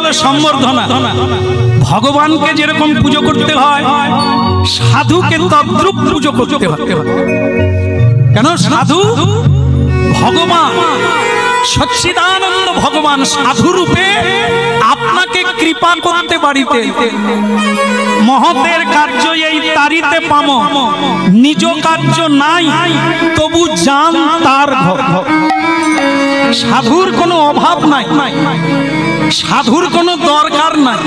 হলো সম্বর্ধনা। ভগবানকে যেরকম পুজো করতে হয় সাধুকে তদ্রূপ পুজো করতে হয়। কেন? সাধু ভগবান, সচ্চিদানন্দ ভগবান সাধু রূপে আপনাকে কৃপা করতে বাড়িতে। মহতের কার্য এই তারিতে পাম, নিজ কার্য নাই তবু যান তার ঘর। সাধুর কোনো অভাব নাই, সাধুর কোনো দরকার নাই,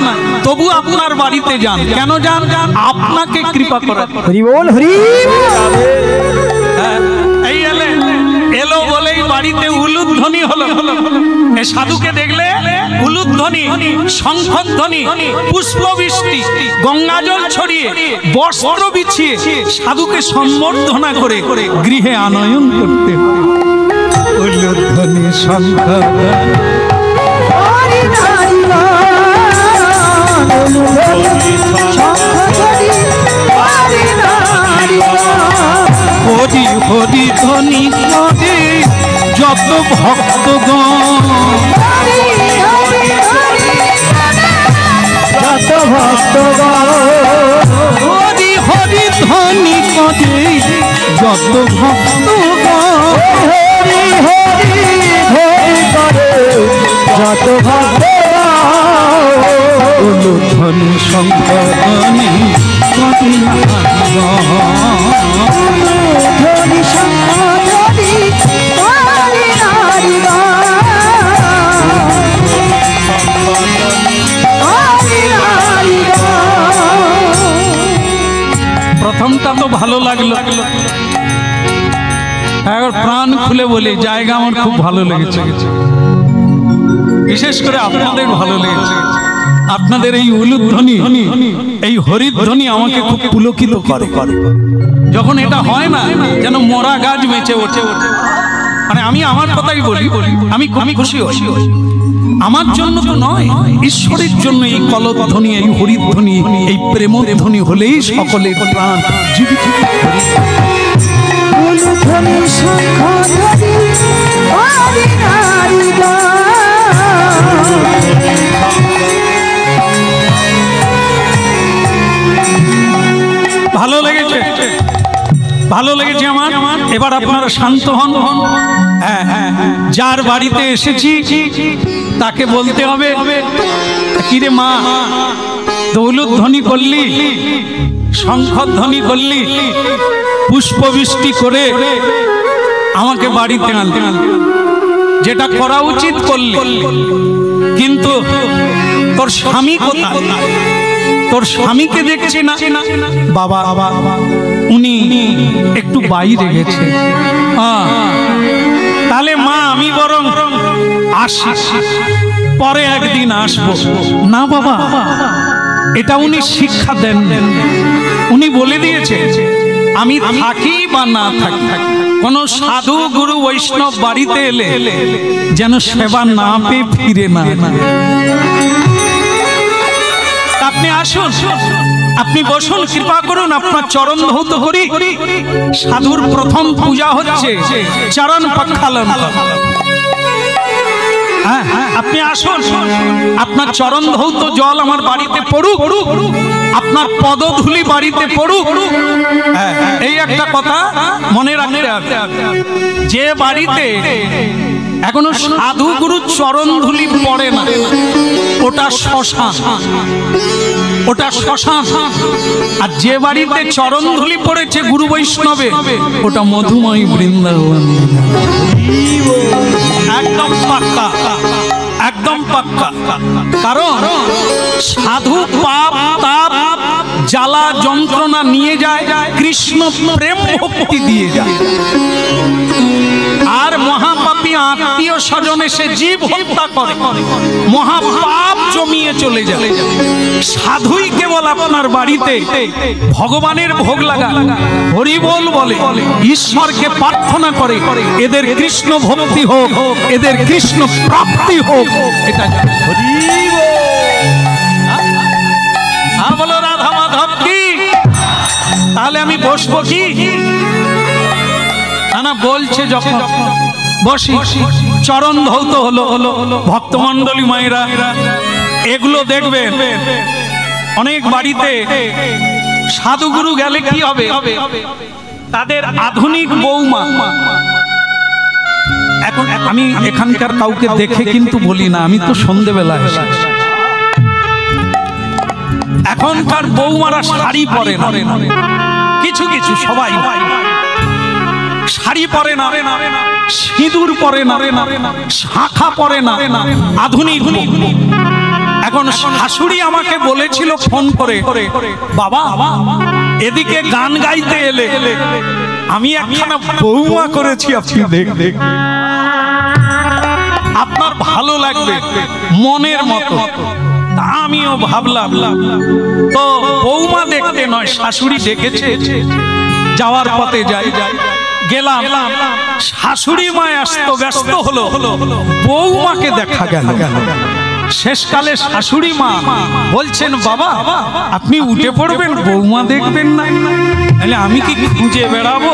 তবু আপনার বাড়িতে যান। কেন যান? আপনাকে কৃপা করার। হরি বল, হরি এই এলো বলেই বাড়িতে উলুধ্বনি হলো। এই সাধুকে দেখলে উলুধ্বনি, শঙ্খধ্বনি, পুষ্পবৃষ্টি, গঙ্গাজল ছড়িয়ে, বস্ত্র বিছিয়ে সাধুকে সম্বর্ধনা করে গৃহে আনয়ন করতে। উলুধ্বনি, শঙ্খ, হরি হরি ধ্বনি করে যত ভক্তগণ, যত ভক্তগণ, হরি হরি ধ্বনি করে যত ভক্তগণ, হরি হরি হরি করে যত ভক্তগণ, উলুধ্বনি শঙ্খধ্বনি করে ধ্বনি শঙ্খধ্বনি করে নারীগণ। প্রথমটা তো ভালো লাগলো, একবার প্রাণ খুলে বলি জায়গা আমার খুব ভালো লেগেছে, বিশেষ করে আপনাদের ভালো লেগেছে। আপনাদের এই উলুধ্বনি, এই হরিধ্বনি আমাকে খুব পুলকিত করে। যখন এটা হয় না যেন মরা গাছ বেঁচে ওঠে। মানে আমি আমার কথাই বলি, আমি খুশি হই। আমার জন্য তো নয়, ঈশ্বরের জন্য এই কলধ্বনি, এই হরিধ্বনি, এই প্রেমধ্বনি হলেই সকলের প্রাণ জীবিত। উলুধ্বনি শঙ্খধ্বনি করে নারীগণ। ভালো লেগেছে, ভালো লেগেছে আমার। এবার আপনারা শান্ত হন। যার বাড়িতে এসেছি তাকে বলতে হবে, কিরে মা, উলুধ্বনি করলি, শঙ্খধ্বনি করলি, পুষ্পবৃষ্টি করে আমাকে বাড়িতে আনতে, যেটা করা উচিত করলি, কিন্তু তোর স্বামী কোথায়? তোর স্বামীকে দেখছি না। বাবা উনি একটু বাইরে গেছে। তাহলে মা আমি বরং আসি, পরে একদিন আসবো। না বাবা, এটা উনি শিক্ষা দেন, উনি বলে দিয়েছে আমি থাকি বা না থাকি, কোন সাধু গুরু বৈষ্ণব বাড়িতে এলে যেন সেবা না পেয়ে ফিরে না। আপনি আসুন, আপনি বসুন, কৃপা করুন, আপনার চরণ ধৌত করি। সাধুর প্রথম পূজা হচ্ছে চরণ প্রক্ষালন। আপনি আসুন, আপনার চরণ ধৌত জল আমার বাড়িতে পড়ুক, আপনার পদধূলি বাড়িতে পড়ুক। এই একটা কথা মনে রাখতে হবে, যে বাড়িতে এখনো সাধু গুরু চরণ ধুলি পড়ে না ওটা শ্মশান, ওটা শ্মশান। আর যে বাড়িতে চরণ ধুলি পড়েছে গুরু বৈষ্ণবে ওটা মধুময় বৃন্দাবন। একদম পাক্কা, একদম পাক্কা। কারণ সাধু পাপ তাপ জ্বালা যন্ত্রণা নিয়ে যায়, কৃষ্ণ প্রেম ভক্তি দিয়ে যায়। আর মহাপাপী আত্মীয় স্বজন এসে জীব হত্যা করে, মহাপাপ জমিয়ে চলে যায়। সাধুই কেবল আপনার বাড়িতে ভগবানের ভোগ লাগা, হরিবোল বলে, ঈশ্বরকে প্রার্থনা করে, এদের কৃষ্ণ ভক্তি হোক, এদের কৃষ্ণ প্রাপ্তি হোক। এটা বলো রাধা মাধব কি? তাহলে আমি বসবো কি না? বলছে যখন বসি, চরণ ধৌত হলো, ভক্তমন্ডলী মায়েরা এগুলো দেখবেন অনেক বাড়িতে সাধুগুরু গেলে কি হবে, তাদের আধুনিক বৌমা। এখন আমি এখানকার কাউকে দেখে কিন্তু বলি না, আমি তো সন্ধ্যেবেলা এসেছি। এখনকার বৌমারা শাড়ি পরে না, কিছু কিছু, সবাই শাড়ি পরে না, সিঁদুর পরে না, শাখা পরে না, আধুনিক। এখন শাশুড়ি আমাকে বলেছিল ফোন করে, বাবা এদিকে গান গাইতে এলে আমি একখানা বৌমা করেছি, আপনি দেখ, আপনার ভালো লাগবে মনের মতো। আমিও ভাবলাম তো বৌমা দেখতে নয়, শাশুড়ি ডেকেছে, যাওয়ার পথে গেলাম, শাশুড়ি মায় আসতো, ব্যস্ত হলো, বৌমাকে দেখা গেল। শেষকালে শাশুড়ি মা বলছেন, বাবা আপনি উঠে পড়বেন, বৌমা দেখবেন না? তাহলে আমি কি খুঁজে বেড়াবো?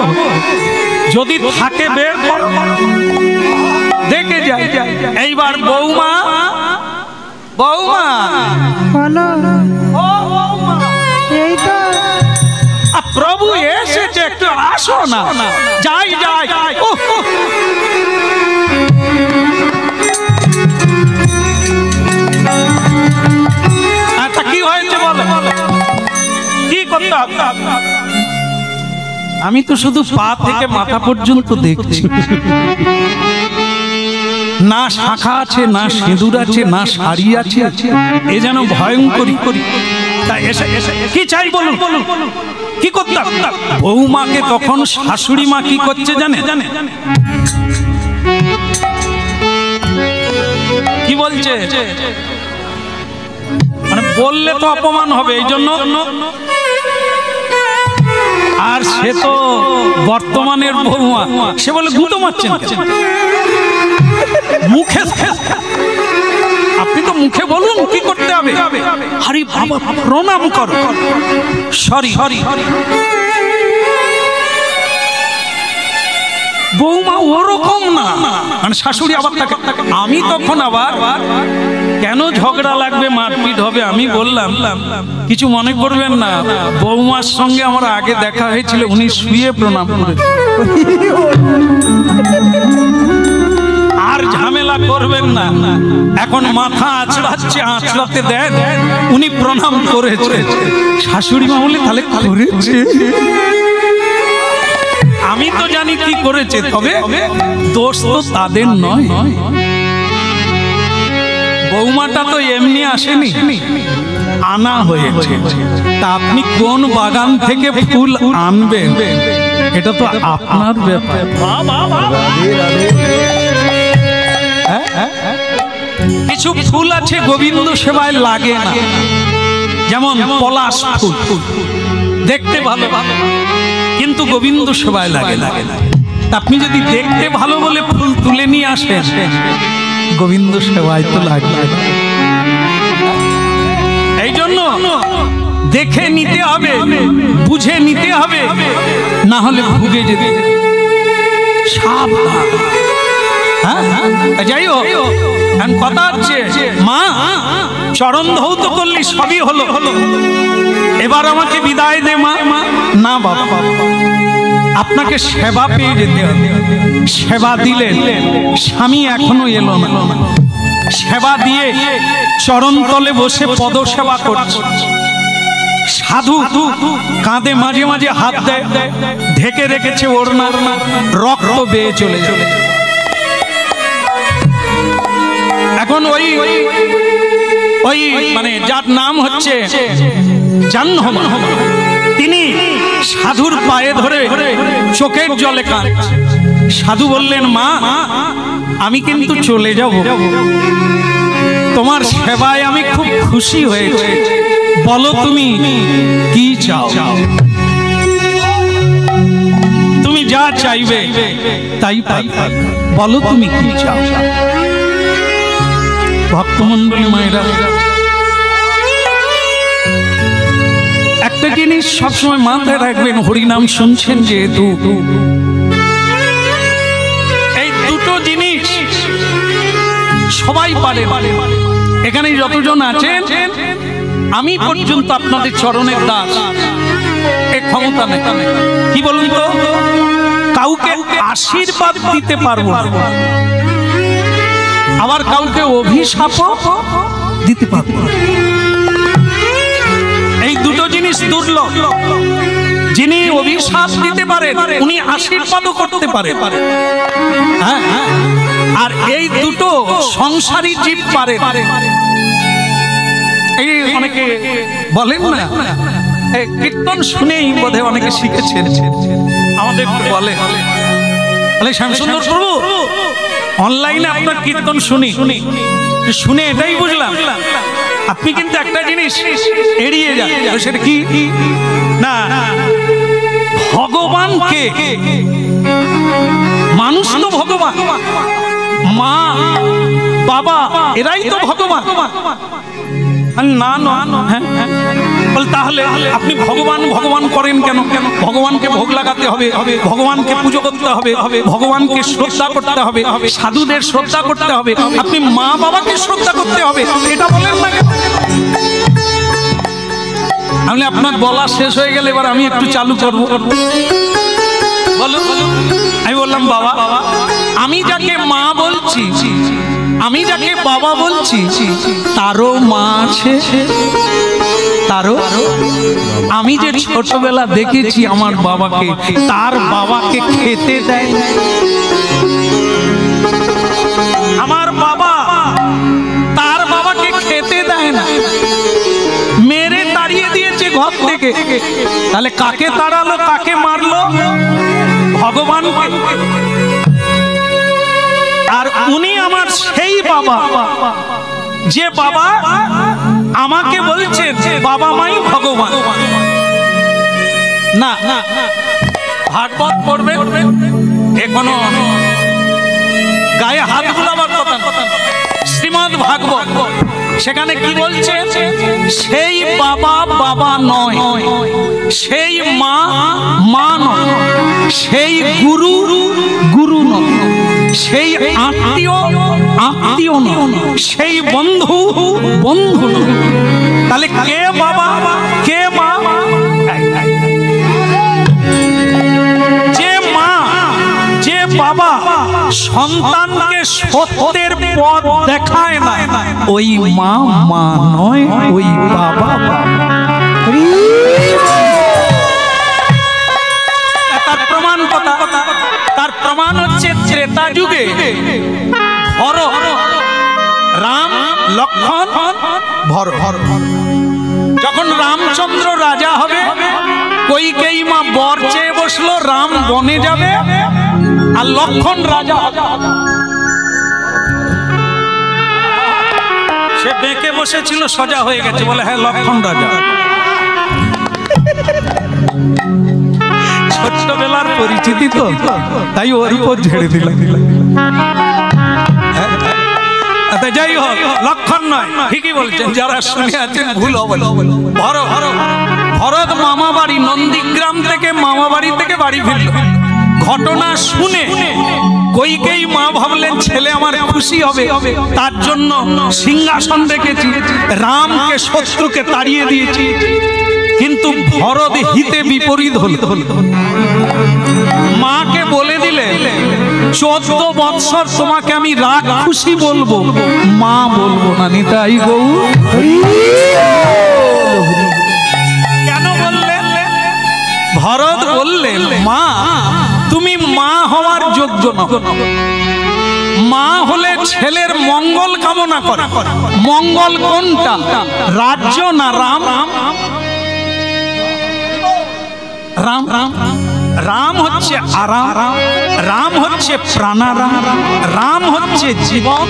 যদি থাকে বের করো, দেখে যাই। এইবার বৌমা বলো, এই তো প্রভু এসেছে, একটু আসো না, যাই। কি হয়েছে বলো, কি করতে হবে? আমি তো শুধু পা থেকে মাথা পর্যন্ত দেখছি, না শাখা আছে, না সিঁদুর আছে, না শাড়ি আছে, এ যেন ভয়ঙ্করী। কি চাই বলুন, কি করতে? বৌমাকে তখন শাশুড়ি মা কি করছে জানে? কি বলছে? মানে বললে তো অপমান হবে, এই জন্য। আর সে তো বর্তমানের বৌমা, সে বলে গুঁতো মারছেন মুখে। আপনি তো মুখে বলুন কি করতে হবে। হরি বাবা প্রণাম করো, সরি। বৌমা ওরকম না, মানে শাশুড়ি আবার তাকে। আমি তখন আবার কেন ঝগড়া লাগবে, মারপিট হবে, আমি বললাম কিছু মনে করবেন না, বৌমার সঙ্গে আমার আগে দেখা হয়েছিল, উনি শুয়ে প্রণাম করে, আর ঝামেলা করবেন না। এখন মাথা আঁচড়াতে দেন, উনি প্রণাম করেছে। শাশুড়ি মা বলে, তাহলে করেছে, আমি তো জানি কি করেছে, তবে দোষ তো তাদের নয়। বৌমাটা তো এমনি আসেনি, আনা হয়েছে। তা আপনি কোন বাগান থেকে ফুল আনবেন, এটা তো আপনার ব্যাপার। কিছু ফুল আছে গোবিন্দ সেবায় লাগে না, যেমন পলাশ ফুল, দেখতে ভালো কিন্তু গোবিন্দ সেবায় লাগে। আপনি যদি দেখতে ভালো বলে ফুল তুলে নিয়ে আসেন, গোবিন্দ সেবায় তো লাগবে। এই জন্য দেখে নিতে হবে, বুঝে নিতে হবে, না হলে ভুগে যেতে। সাবধান। যাই হোক, কথা হচ্ছে, মা চরণ ধৌত করলি, সবই হলো, এবার আমাকে বিদায় দে মা। না বাবা, আপনাকে সেবা পেয়ে যেতে হবে। সেবা দিলে স্বামী এখনো এলো না, সেবা দিয়ে চরণ তলে বসে পদ সেবা করছে। সাধু কাঁধে মাঝে মাঝে হাত দেয়, ঢেকে রেখেছে ওড়না, রক্ত বেয়ে চলে চলে। এখন ওই মানে যার নাম হচ্ছে জাহ্নবী, তিনি সাধুর পায়ে ধরে চোখের জলে কাঁদছে। সাধু বললেন, মা আমি কিন্তু চলে যাব, তোমার সেবায় আমি খুব খুশি হয়েছি, বলো তুমি কি চাও? তুমি যা চাইবে তাই পাবে, বলো তুমি কি চাও? ভক্তমন্ডলী মায়েরা, একটা জিনিস সবসময় মাথায় রাখবেন, হরিনাম শুনছেন যেহেতু, এই দুটো জিনিস সবাই পারে। এখানে যতজন আছেন আমি পর্যন্ত আপনাদের চরণের দাস, এ ক্ষমতা নেই। কি বলুন তো, কাউকে আশীর্বাদ দিতে পারবো না, আবার কাউকে অভিশাপও দিতে পারবো না। এই দুটো জিনিস দুর্লভ। যিনি অভিশাপ দিতে পারেন উনি আশীর্বাদও করতে পারেন। হ্যাঁ, আর এই দুটো সংসারী জীব পারে। এই অনেকে বলেন না, কীর্তন শুনেই বোধহয় অনেকে শিখেছেন, আমাদের বলে শ্যামসুন্দর প্রভু অনলাইনে আপনার কীর্তন শুনে এটাই বুঝলাম আপনি কিন্তু একটা জিনিস এড়িয়ে যান। সেটা কি না, ভগবানকে, মানুষ তো ভগবান, মা বাবা এরাই তো ভগবান। না না, বল তাহলে আপনি ভগবান ভগবান করেন কেন? ভগবানকে ভোগ লাগাতে হবে, ভগবানকে পুজো করতে হবে, ভগবানকে শ্রদ্ধা করতে হবে, সাধুদের শ্রদ্ধা করতে হবে, আপনি মা বাবাকে শ্রদ্ধা করতে হবে, এটা বলেন না। আমি আপনার বলা শেষ হয়ে গেলে এবার আমি একটু চালু করব। আমি বললাম বাবা, আমি যাকে মা বলছি, আমি যাকে বাবা বলছি, তারও মা আছে, তারও। আমি যে ছোটবেলা দেখেছি আমার বাবাকে, তার বাবাকে খেতে দেয়। আমার বাবা তার বাবাকে খেতে দেয় না, মেরে তাড়িয়ে দিয়েছে ঘর থেকে। তাহলে কাকে তাড়ালো, কাকে মারলো? ভগবানকে। আর উনি আমার সেই বাবা, যে বাবা আমাকে বলছেন বাবা মাই ভগবান। না না, ভাগবত পড়বে, এখনো গায়ে হাত বুলাবার কথা। শ্রীমদ্ ভাগবত, সেখানে কি বলছে? সেই বাবা বাবা নয়, সেই মা মা নয়, সেই গুরু গুরু নয়, সেই আত্মীয় আত্মীয় নয়, সেই বন্ধু বন্ধু নয়। তাহলে কে বাবা কে মা? যে মা যে বাবা সন্তানকে সত্যের পথ দেখায় না, ওই মা মা নয়, ওই বাবা বাবা। তার প্রমাণ কথা, তার প্রমাণ হচ্ছে ত্রেতা যুগে রাম লক্ষ্মণ ভরত, যখন রামচন্দ্র রাজা হবে, কইকেয়ী মা বর চেয়ে বসলো রাম বনে যাবে আর লক্ষ্মণ রাজা হবে। সে বেঁকে বসেছিল, সোজা হয়ে গেছে, বলে হ্যাঁ লক্ষ্মণ রাজা। ছোট্টবেলার পরিচিতি তো, তাই ওর উপর ঝেড়ে দিল। যাই হোক, লক্ষণ নয়, ঠিকই বলছেন, যারা শুনে আছেন ভুল হবে। ভরত মামা বাড়ি নন্দীগ্রাম থেকে, মামা বাড়ি থেকে বাড়ি ফিরল। ঘটনা শুনে কইকেয়ী মা ভাবলেন ছেলে আমার খুশি হবে, তার জন্য সিংহাসন রেখেছি, রামকে শত্রুকে তাড়িয়ে দিয়েছি। কিন্তু ভরত হিতে বিপরীত হল। মাকে বলে দিলে 14 বৎসর তোমাকে আমি রাগ খুশি বলবো, মা বলবো না। নিতাই গৌর। কেন বললেন? ভরত বললেন মা তুমি মা হওয়ার যোগ্য নও। মা হলে ছেলের মঙ্গল কামনা করে। মঙ্গল কোনটা? রাজ্য না রাম? রাম রাম রাম হচ্ছে আরাম, রাম হচ্ছে প্রাণারাম, রাম হচ্ছে জীবন,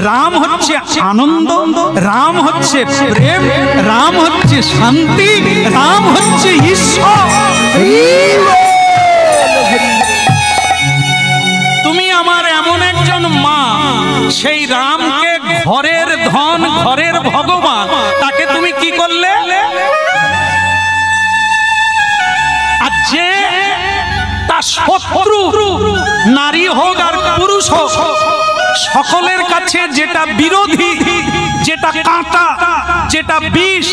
রাম হচ্ছে আনন্দ, রাম হচ্ছে প্রেম, রাম হচ্ছে শান্তি, রাম হচ্ছে ঈশ্বর। তুমি আমার এমন একজন মা, সেই রামকে ঘরের ধন, ঘরের ভগবান, তাকে তুমি কি করলে? আর যে তার শত্রু, নারী হোক আর পুরুষ হোক, সকলের কাছে যেটা বিরোধী, যেটা কাঁটা, যেটা বিষ,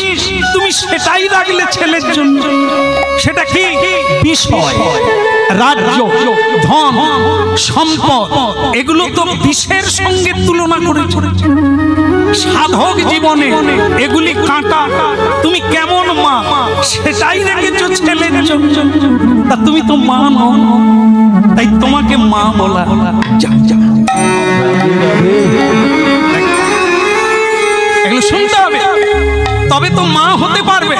তুমি সেটাই রাখলে ছেলের জন্য। সেটা কি? বিষয়, রাজ্য, ধন, সম্পদ, এগুলো তো বিষের সঙ্গে তুলনা করে চলেছে। সাধক জীবনে এগুলি কাঁটা। তুমি কেমন মা সেটাই রেখেছো ছেলের জন্য। তা তুমি তো মা নও, তাই তোমাকে মা বলা যাও যাও। এগুলো শুনতে হবে, তবে তো মা হতে পারবে,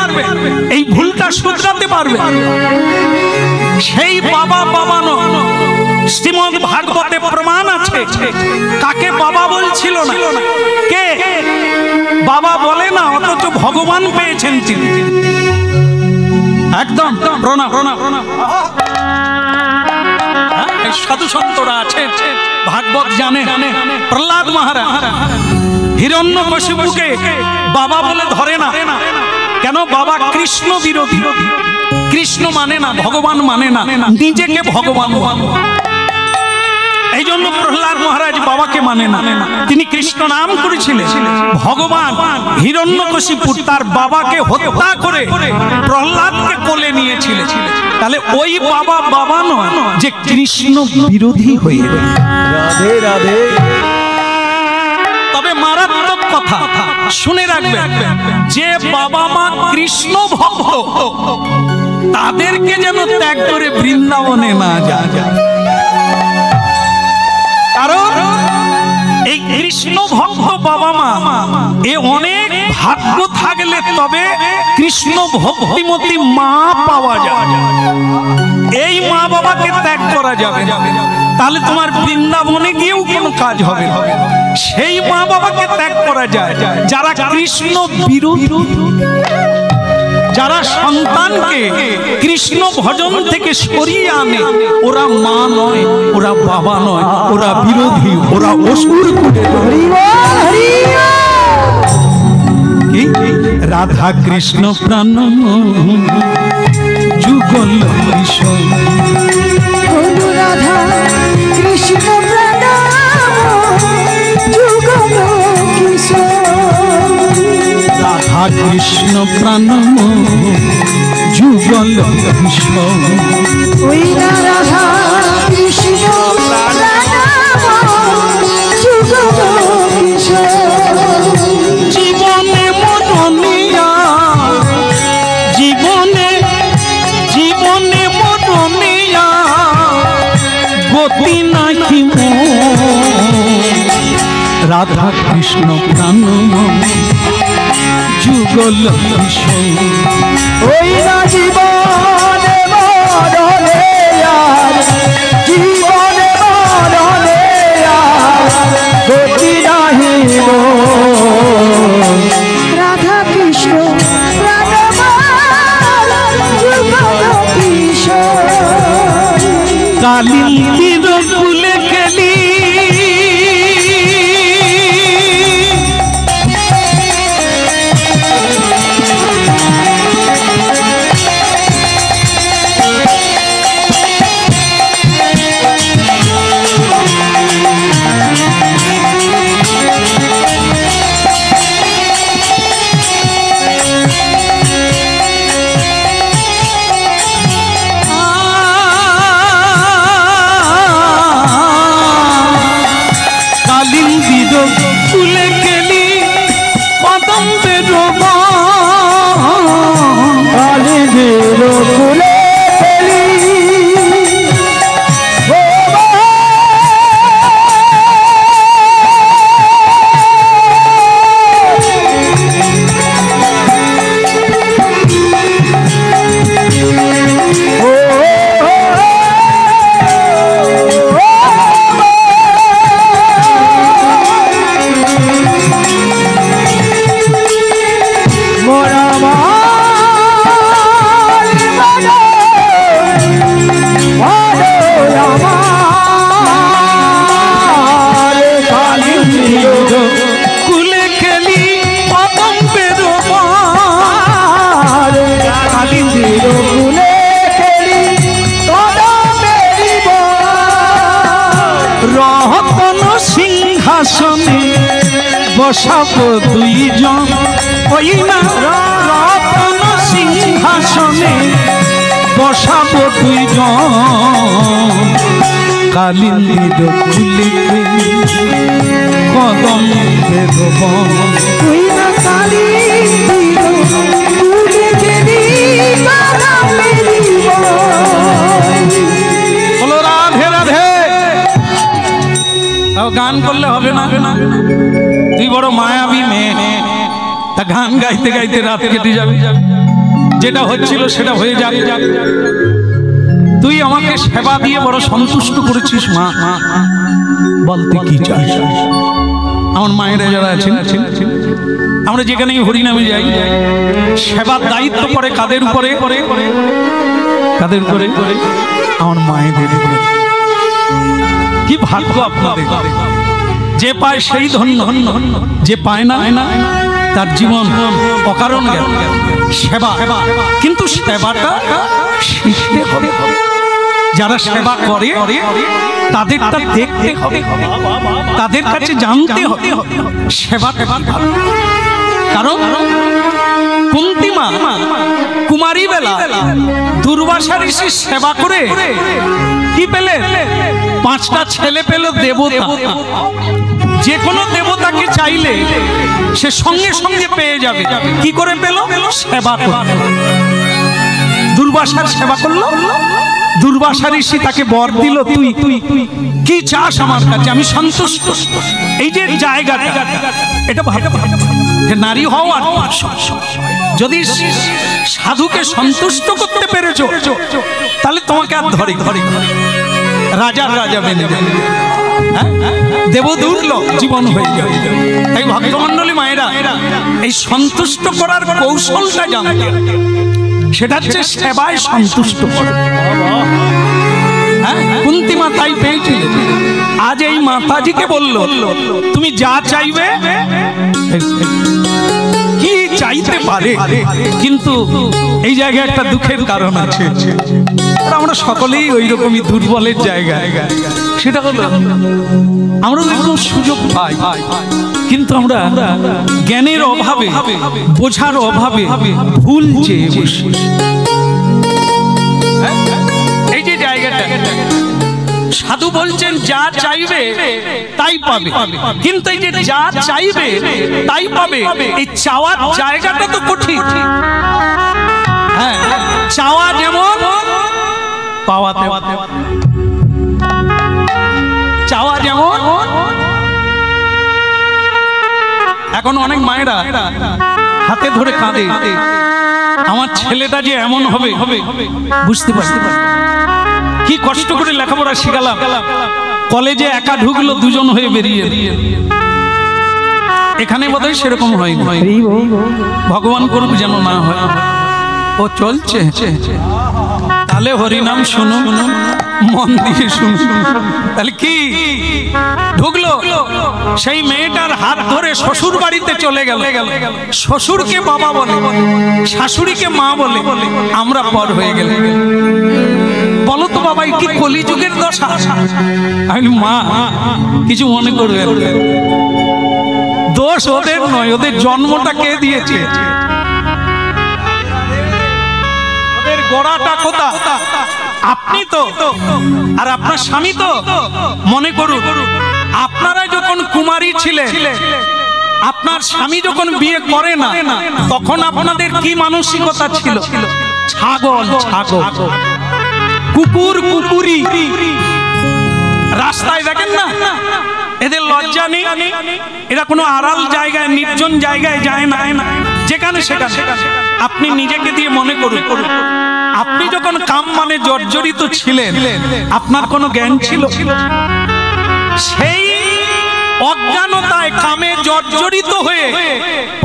এই ভুলটা শুধরাতে পারবে। সেই বাবা বাবা নয়। শ্রীমদ্ ভাগবতে প্রমাণ আছে কাকে বাবা বলছিল না। কে বাবা বলে না, অথচ ভগবান পেয়েছেন তিনি। একদম প্রণাম প্রণাম প্রণাম। সাধু সন্তরা আছে, ভাগবত জানে। প্রহ্লাদ মহারাজ হিরণ্যকশিপুকে বাবা বলে ধরে না। কেন? বাবা কৃষ্ণ বিরোধী, কৃষ্ণ মানে না, ভগবান মানে না, নিজেকে ভগবান। এই জন্য প্রহ্লাদ মহারাজ বাবাকে মানে না, তিনি কৃষ্ণ নাম করেছিলেন। ভগবান হিরণ্যকশিপুর তার বাবাকে হত্যা করে প্রহ্লাদকে কোলে নিয়েছিলেন। তাহলে ওই বাবা বাবা নয় যে কৃষ্ণ বিরোধী হয়ে। রাধে রাধে। তবে মারাত্মক কথা শুনে রাখবেন, যে বাবা মা কৃষ্ণ ভক্ত তাদেরকে যেন ত্যাগ করে বৃন্দাবনে না যায়। কারণ এই কৃষ্ণ ভক্ত বাবা মা এ অনেক ভাগ্য থাকলে তবে কৃষ্ণ ভক্তিমতী মা পাওয়া যায়। এই মা বাবাকে ত্যাগ করা যাবে, তাহলে তোমার বৃন্দাবনে গিয়েও কোনো কাজ হবে। সেই মা বাবাকে ত্যাগ করা যায় যারা কৃষ্ণ বিরোধী, যারা সন্তানকে কৃষ্ণ ভজন থেকে সরিয়ে আনে। ওরা মা নয়, ওরা বাবা নয়, ওরা বিরোধী, ওরা অসুর কুলে। রাধা কৃষ্ণ প্রাণ যুগল কৃষ্ণ, রাধা কৃষ্ণ প্রাণ যুগল কিশোর। রাধা কৃষ্ণ প্রাণ যুগল কিশোর। ওই রাধা কৃষ্ণ প্রাণ যুগল কিশোর। জীবনে মরণিয়া, জীবনে জীবনে মরণিয়া গতি নাহি রাধা কৃষ্ণ প্রাণ যুগল কিশোর। ওই না জীবনে মরণে আর, জীবনে মরণে আর গতি নাহি রাধা কৃষ্ণ প্রাণ যুগল কিশোর। কালিন্দির কুলে গেলি ফুলে গেলি কদম বেরোবা, কালে বেরো ফুলে গেলি সিংহাসনে বসাবো দুইজন, ওই না রতন সিংহাসনে বসাবো দুইজন, কালিন্দির কুলিতে কদম দেব, তুই না কালিন্দির কুলিতে কদম দেব। বলো রাধে রাধে। তাও গান করলে হবে না, তুই বড় মায়াবী মেয়ে, তা গান গাইতে গাইতে রাত কেটে যাবে, যেটা হচ্ছিল সেটা হয়ে যাবে। তুই আমাকে সেবা দিয়ে বড় সন্তুষ্ট করেছিস মা, বলতে কি চাই? আমার মায়েরা যারা আছেন, আমরা যেখানেই হরিনামে যাই, সেবার দায়িত্ব পড়ে কাদের উপরে? কাদের উপরে? আমার মায়েদের উপরে। কি ভাগ্য আপনাদের, যে পায় সেই ধন্য, যে পায় না তার জীবন অকারণ গেল। সেবা, কিন্তু সেবাটা শিখতে হবে। যারা সেবা করে তাদেরটা দেখতে হবে, তাদের কাছে জানতে হবে সেবা। কারণ কুন্তী মা কুমারী বেলা দুর্বাসা ঋষির সেবা করে কি পেলে? 5টা ছেলে পেল দেবতা। যে কোনো দেবতাকে চাইলে সে সঙ্গে সঙ্গে পেয়ে যাবে। কি করে পেল? সেবা করে। দুর্বাসার সেবা করলো, দুর্বাসা ঋষি তাকে বর দিল, তুই কি চাস আমার কাছে? আমি সন্তুষ্ট। এই যে জায়গাটা, এটা যে নারী হওয়া, যদি সাধুকে সন্তুষ্ট করতে পেরেছো তাহলে তোমাকে আর ধরে রাজার রাজা মেনে যাবে, দেবদূর্ল জীবন হয়ে যাবে। তাই ভক্তমণ্ডলী মায়েরা এই সন্তুষ্ট করার কৌশলটা জানতে, সেটা হচ্ছে সেবায় সন্তুষ্ট করা। কুন্তী মা তাই পেয়েছিল। আজ এই মাতাজিকে বলল, তুমি যা চাইবে, কি চাইতে পারে, কিন্তু এই জায়গায় একটা দুঃখের কারণ আছে। আমরা সকলেই ওই রকমই দুর্বলের জায়গায়। সেটা হলো আমরা এরকম সুযোগ পাই, কিন্তু আমরা জ্ঞানের অভাবে, বোঝার অভাবে ভুল চেয়ে বসি। এই যে জায়গাটা, সাধু বলছেন যা চাইবে তাই পাবে, কিন্তু এই যে যা চাইবে তাই পাবে, এই চাওয়ার জায়গাটা তো কঠিন। হ্যাঁ, চাওয়া যেমন পাওয়া, চাওয়া যেমন। এখন অনেক মায়েরা হাতে ধরে কাঁদে, আমার ছেলেটা যে এমন হবে বুঝতে পারছি। কি কষ্ট করে লেখাপড়া শিখালাম, কলেজে একা ঢুকলো, 2জন হয়ে বেরিয়ে। এখানে বোধহয় সেরকম হয়, ভগবান করুক যেন না হয়। ও চলছে, তাহলে হরিনাম শুনুন, মন দিয়ে শুনুন। তাহলে কি ঢুকলো, সেই মেয়েটার হাত ধরে শ্বশুর বাড়িতে চলে গেল। শ্বশুরকে বাবা বলে, শাশুড়িকে মা বলে, আমরা পর হয়ে গেল। বলো তো বাবা, কি কলিযুগের দশা? আমি মা কিছু মনে করবে, দোষ ওদের নয়, ওদের জন্মটা কে দিয়েছে? ওদের গোড়াটা কোথা? আপনি তো, আর আপনার স্বামী তো। মনে করুন, আপনারা যখন কুমারী ছিলেন, আপনার স্বামী যখন বিয়ে করে না, তখন আপনাদের কি মানসিকতা ছিল? ছাগল ছাগল, কুকুর কুকুরি। রাস্তায় দেখেন না, এদের লজ্জা নেই, এরা কোনো আড়াল জায়গায়, নির্জন জায়গায় যায় না, যেখানে সেখানে। আপনি নিজেকে দিয়ে মনে করুন, আপনি যখন কাম মানে জর্জরিত ছিলেন, আপনার কোনো জ্ঞান ছিল? সেই অজ্ঞানতায় কামে জর্জরিত হয়ে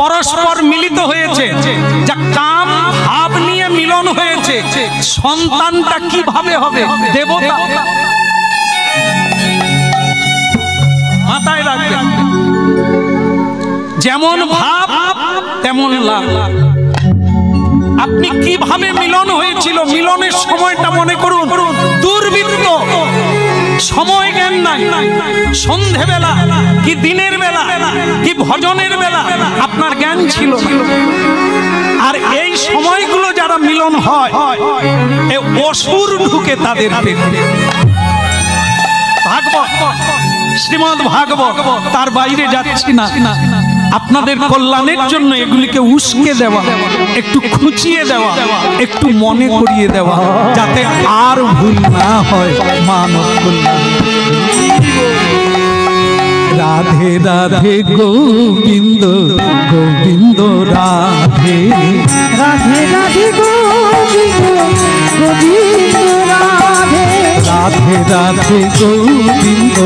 পরস্পর মিলিত হয়েছে, যা কাম ভাব নিয়ে মিলন হয়েছে। সন্তানটা কিভাবে হবে? দেবতা। মাথায় রাখবেন, যেমন ভাব তেমন লাভ। আপনি কিভাবে মিলন হয়েছিল, মিলনের সময়টা মনে করুন। দুর্বৃত্ত সময় জ্ঞান নাই। সন্ধেবেলা কি দিনের বেলা কি ভজনের বেলা আপনার জ্ঞান ছিল না। আর এই সময়গুলো যারা মিলন হয় এ অসুর ঢুকে তাদের পেটে। ভাগবত শ্রীমদ্ ভাগবত তার বাইরে যাচ্ছি না। আপনাদের কল্যাণের জন্য এগুলিকে উস্কে দেওয়া, একটু খুঁচিয়ে দেওয়া, একটু মনে করিয়ে দেওয়া, যাতে আর ভুল না হয় মানব কল্যাণ। রাধে রাধে গোবিন্দ গোবিন্দ রাধে রাধে রাধে গোবিন্দ গোবিন্দ রাধে রাধে রাধে গোবিন্দ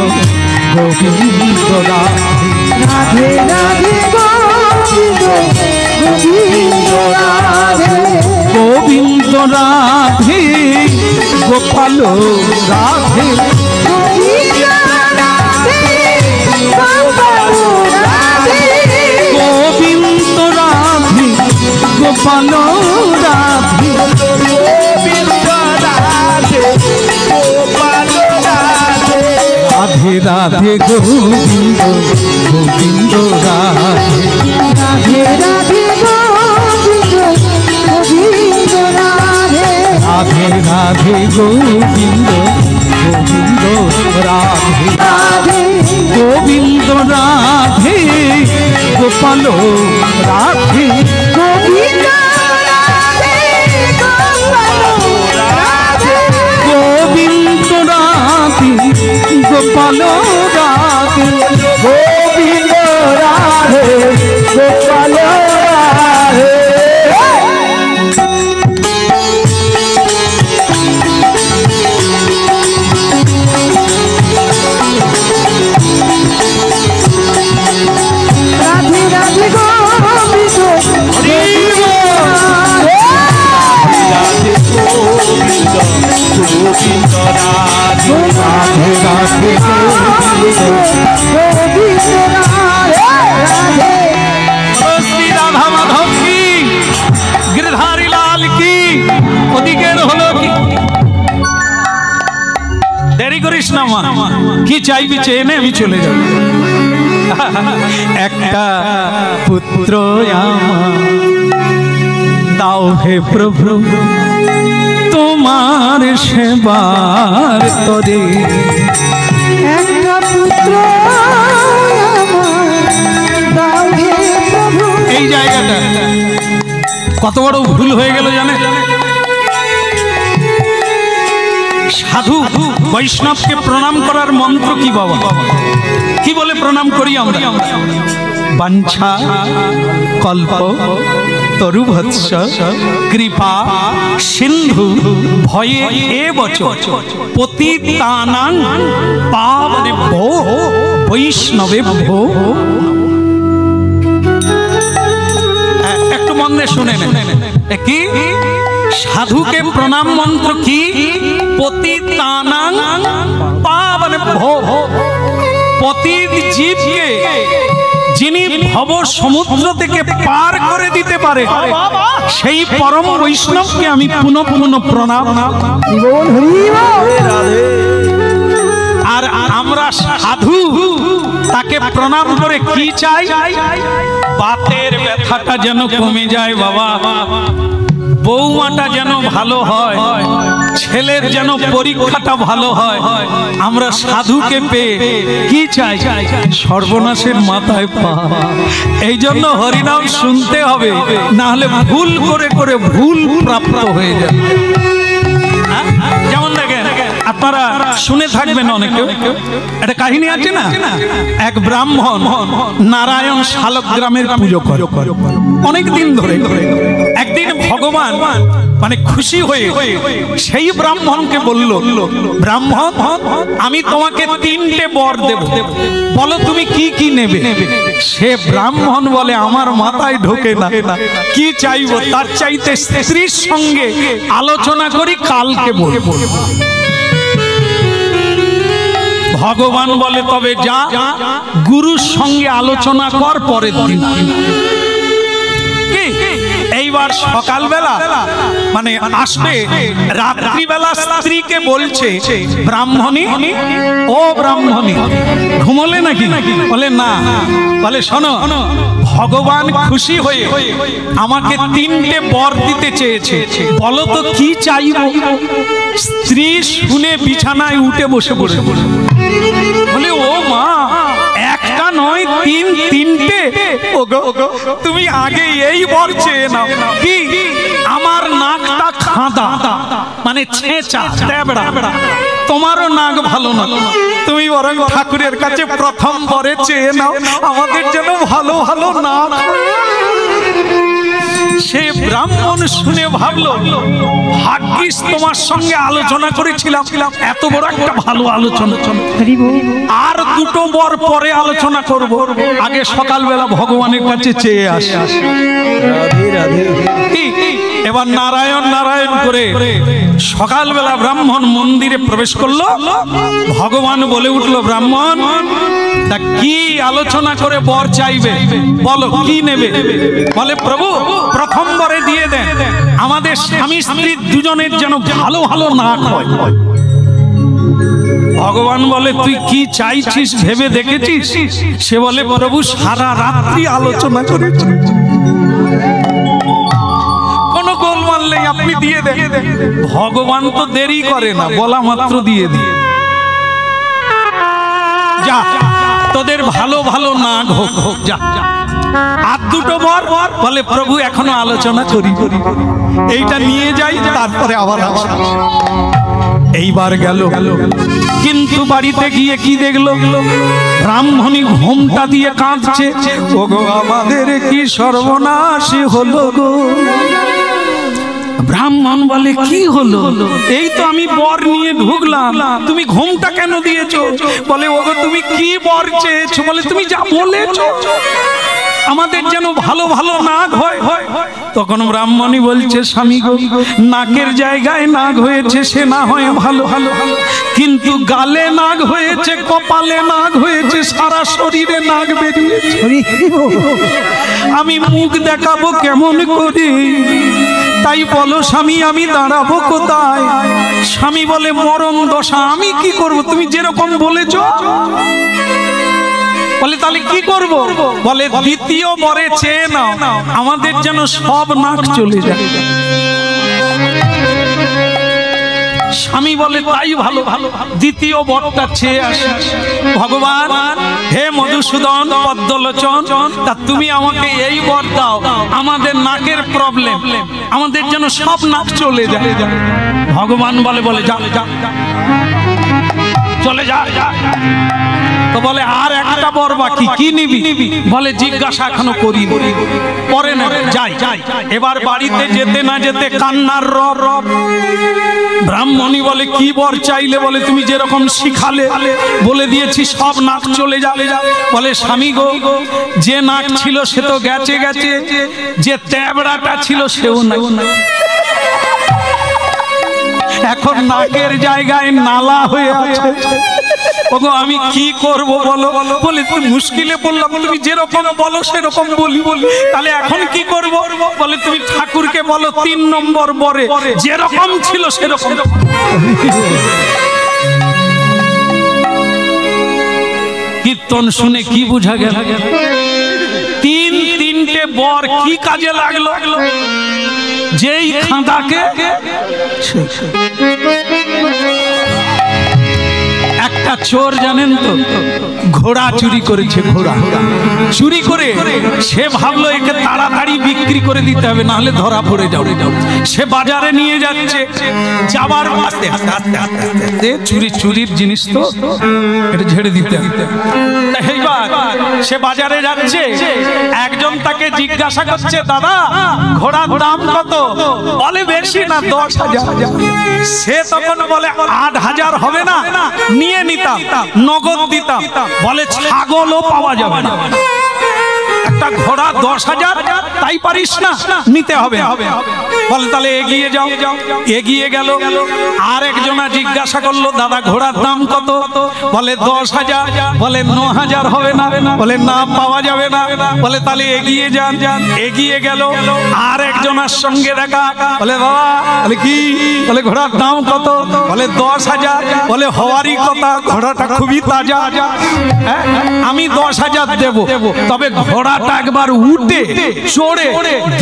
গোবিন্দ রাধে রাধে রাধে গোবিন্দ গোবিন্দ রাধে গোবিন্দ রাধে গোপাল রাধে গোবিন্দ রাধে গোপাল রাধে গোবিন্দ রাধে গোপাল রাধে গোবিন্দ রাধে গোপাল রাধে রাধে রাধে গোবিন্দ গোবিন্দ রাধে রাধে রাধে গোবিন্দ গোবিন্দ রাধে রাধে রাধে গোবিন্দ গোবিন্দ রাধে রাধে গোবিন্দ রাধে গোপাল রাধে গোবিন্দ রাধে গোপাল রাধে গোবিন্দ রাধে গোপাল রাধে গোবিন্দ রাধে গোপাল রাধে। রাধে রাধে গোবিন্দ রাধে রাধে গোবিন্দ রাধে শ্রী রাধা মাধব কি গিরধারী লাল কি। ওদিকের হলো কি দেরি করিস না মা, কি চাইবি চেয়ে নে, আমি চলে যাব। একটা পুত্র আমার দাও হে প্রভু তোমার সেবার তরে। একটা পুত্র আমার দাও হে প্রভু এই জায়গাটা কত বড় ভুল হয়ে গেল জানে। সাধু বৈষ্ণবকে প্রণাম করার মন্ত্র কি বাবা, কি বলে প্রণাম করি আমরা? বাঞ্ছা কল্প তরুভৎস কৃপা সিন্ধু ভয়ে এবচ পতিতানাং পাবনেভ্যো বৈষ্ণবেভ্যো। একটু মন দিয়ে শুনে নেন কি সাধুকে প্রণাম মন্ত্র কি? পতিতানাং পাবনেভ্যো। পতিত জীবকে যিনি ভব সমুদ্র থেকে পার করে দিতে পারে সেই পরম বৈষ্ণবকে আমি পুনঃ পুনঃ প্রণাম। আর আমরা সাধু তাকে প্রণাম করে কি চাই? বাতের ব্যথাটা যেন কমে যায় বাবা, বৌমাটা যেন ভালো হয়, ছেলের যেন পরীক্ষাটা ভালো হয়। আমরা সাধুকে পেয়ে কি চাই? সর্বনাশের মাথায় পা। এই জন্য হরিনাম শুনতে হবে, না হলে ভুল করে করে ভুল প্রাপ্ত হয়ে যাবে। যেমন দেখেন আপনারা শুনে থাকবেন অনেকে, একটা কাহিনী আছে না, এক ব্রাহ্মণ নারায়ণ শালগ্রামের পুজো করে অনেক দিন ধরে। একদিন ভগবান মানে খুশি হয়ে সেই ব্রাহ্মণকে বলল, ব্রাহ্মণ আমি তোমাকে 3টে বর দেব, বলো তুমি কি কি নেবে। সে ব্রাহ্মণ বলে আমার মাথায় ঢোকে না, কি চাইবো? তার চাইতে স্ত্রীর সঙ্গে আলোচনা করি, কালকে বলবো। ভগবান বলে তবে যা গুরুর সঙ্গে আলোচনা কর পরের দিন। এই এইবার সকালবেলা মানে আসবে, রাত্রিবেলা স্ত্রীকে বলছে, ব্রাহ্মণী, ও ব্রাহ্মণী ঘুমোলে নাকি? বলে না। বলে শোনো, ভগবান খুশি হয়ে আমাকে 3টে বর দিতে চেয়েছে, বলো তো কি চাইবো? স্ত্রী শুনে বিছানায় উঠে বসে বসে বলে, ও মা, একটা নয় 3টে। তুমি আগে এই বর চেয়ে নাও। কি? আমার নাকটা খাঁদা, মানে ছেঁচা তেবড়া, তোমারও নাক ভালো না, তুমি বরং ঠাকুরের কাছে প্রথম বরে চেয়ে নাও, আমাদের যেন ভালো ভালো নাক। সে ব্রাহ্মণ শুনে ভাবলো, ভাগ্যিস তোমার সঙ্গে আলোচনা করেছিলাম, এত বড় একটা ভালো আলোচনা, আর 2টো বর পরে আলোচনা করব, আগে সকালবেলা ভগবানের কাছে চেয়ে আসি। এবার নারায়ণ নারায়ণ করে সকালবেলা ব্রাহ্মণ মন্দিরে প্রবেশ করলো। ভগবান বলে উঠলো, ব্রাহ্মণ তা কি আলোচনা করে বর চাইবে, বলো কি নেবে? বলে, প্রভু প্রথম বরে দিয়ে দেন, আমাদের স্বামী স্ত্রী দুজনের যেন ভালো ভালো নাক হয়। ভগবান বলে, তুই কি চাইছিস ভেবে দেখেছিস? সে বলে, প্রভু সারা রাত্রি আলোচনা করেছি, কোনো গোলমাল নেই, আপনি দিয়ে দেন। ভগবান তো দেরি করে না, বলা মাত্র দিয়ে দিয়ে, যা তোদের ভালো ভালো নাক হোক, যা। আর 2টো বর? বলে, প্রভু এখনো আলোচনা করি, এইটা নিয়ে যাই, তারপরে আবার এইবার গেল। কিন্তু বাড়িতে গিয়ে কি দেখলো? ব্রাহ্মণী ঘোমটা দিয়ে কাঁদছে, ওগো আমাদের কি সর্বনাশ হলো গো। ব্রাহ্মণ বলে, কি হলো? এই তো আমি বর নিয়ে ঢুকলাম, তুমি ঘোমটা কেন দিয়েছো? বলে, ওগো তুমি কি বর চেয়েছো? বলে, তুমি যা বলেছো, আমাদের যেন ভালো ভালো নাক হয়। তখন ব্রাহ্মণী বলছে, স্বামী গো, নাকের জায়গায় নাক হয়েছে সে না হয় ভালো ভালো, কিন্তু গালে নাক হয়েছে, কপালে নাক হয়েছে, সারা শরীরে নাক বেরিয়েছে, আমি মুখ দেখাবো কেমন করে? তাই বলো স্বামী, আমি দাঁড়াবো কোথায়? স্বামী বলে, মরণ দশা, আমি কি করব? তুমি যেরকম বলেছো। বলে, তাহলে কি করব? বলে, 2য় বরে চেয়ে নাও, আমাদের যেন সব নাক চলে যায়। স্বামী বলে, তাই ভালো, 2য় বরটা চেয়ে আসে। ভগবান, হে মধুসূদন পদ্মলোচন, তা তুমি আমাকে এই বর দাও, আমাদের নাকের প্রবলেম, আমাদের যেন সব নাক চলে যায়। ভগবান বলে, যা চলে যা। তো বলে, আর একটা বর বাকি, কি নিবি? বলে, জিজ্ঞাসা এখনো করি, পরে না, যাই। এবার বাড়িতে যেতে না যেতে কান্নার রব। ব্রাহ্মণী বলে, কি বর চাইলে? বলে, তুমি যেরকম শিখালে বলে দিয়েছি, সব নাক চলে যাবে। বলে, স্বামী গো, যে নাক ছিল সে তো গেছে, যে তেবড়াটা ছিল সেও নাই, এখন নাকের জায়গায় নালা হয়ে আছে। ওগো আমি কি করব বলো? বলে, তুমি মুশকিলে পড়লাম, তুমি যেরকম বলো সেরকম বলি। তাহলে এখন কি করব? বলে, তুমি ঠাকুরকে বলো 3 নম্বর বরে যেরকম ছিল সেরকম। কীর্তন শুনে কি বুঝা গেল? 3টে বর কি কাজে লাগলো? যেই খাঁদাকে একটা চোর, জানেন তো, ঘোড়া চুরি করেছে, ঘোড়া চুরি করে সে ভাবলো একে তাড়াতাড়ি বিক্রি করে দিতে হবে, নাহলে ধরা পড়ে যাবে। সে বাজারে নিয়ে যাচ্ছে, যাবার আস্তে আস্তে চুরির জিনিস তো এটা ঝেড়ে দিতে হবে। এইবার সে বাজারে যাচ্ছে, একজন তাকে জিজ্ঞাসা করছে, দাদা ঘোড়ার দাম কত? বলে, বেশি না, 10,000। সে তখন বলে, 8,000 হবে না? নিয়ে নিতাম, নগদ দিতাম। বলে, ছাগলও পাওয়া যাবে না। একটা ঘোড়া 10,000, তাই পারিস না, নিতে হবে। বলে তাহলে এগিয়ে যাও। এগিয়ে গেল। আর একজনা জিজ্ঞাসা করলো, দাদা ঘোড়ার দাম কত? বলে 10,000। বলে 9,000 হবে না? বলে না, পাওয়া যাবে না। বলে তাহলে এগিয়ে যান। এগিয়ে গেল। আর একজনের সঙ্গে দেখা। বলে বাবা, বলে কি? বলে ঘোড়ার দাম কত? বলে 10,000। বলে হওয়ারই কথা, ঘোড়াটা খুবই তাজা। আমি 10,000 দেব, তবে ঘোড়াটা একবার উঠে চড়ে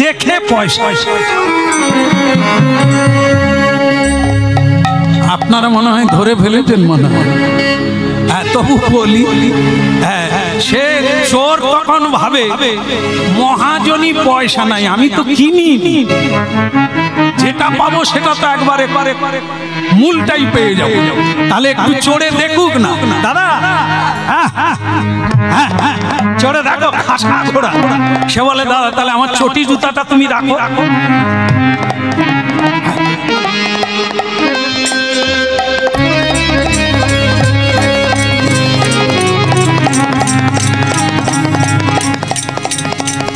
দেখে পয়সা। আপনারা মনে হয় ধরে ফেলেছেন, মনে হয়। তবু বলি, সে চোর তখন ভাবে মহাজনী পয়সা নাই, আমি তো কিনি, যেটা পাবো সেটা তো একবারে মূলটাই পেয়ে যাবো। তাহলে একটু চড়ে দেখুক না দাদা। চড়ে দেখো, খাসা ঘোড়া। সে বলে দাদা তাহলে আমার চটি জুতাটা তুমি রাখো।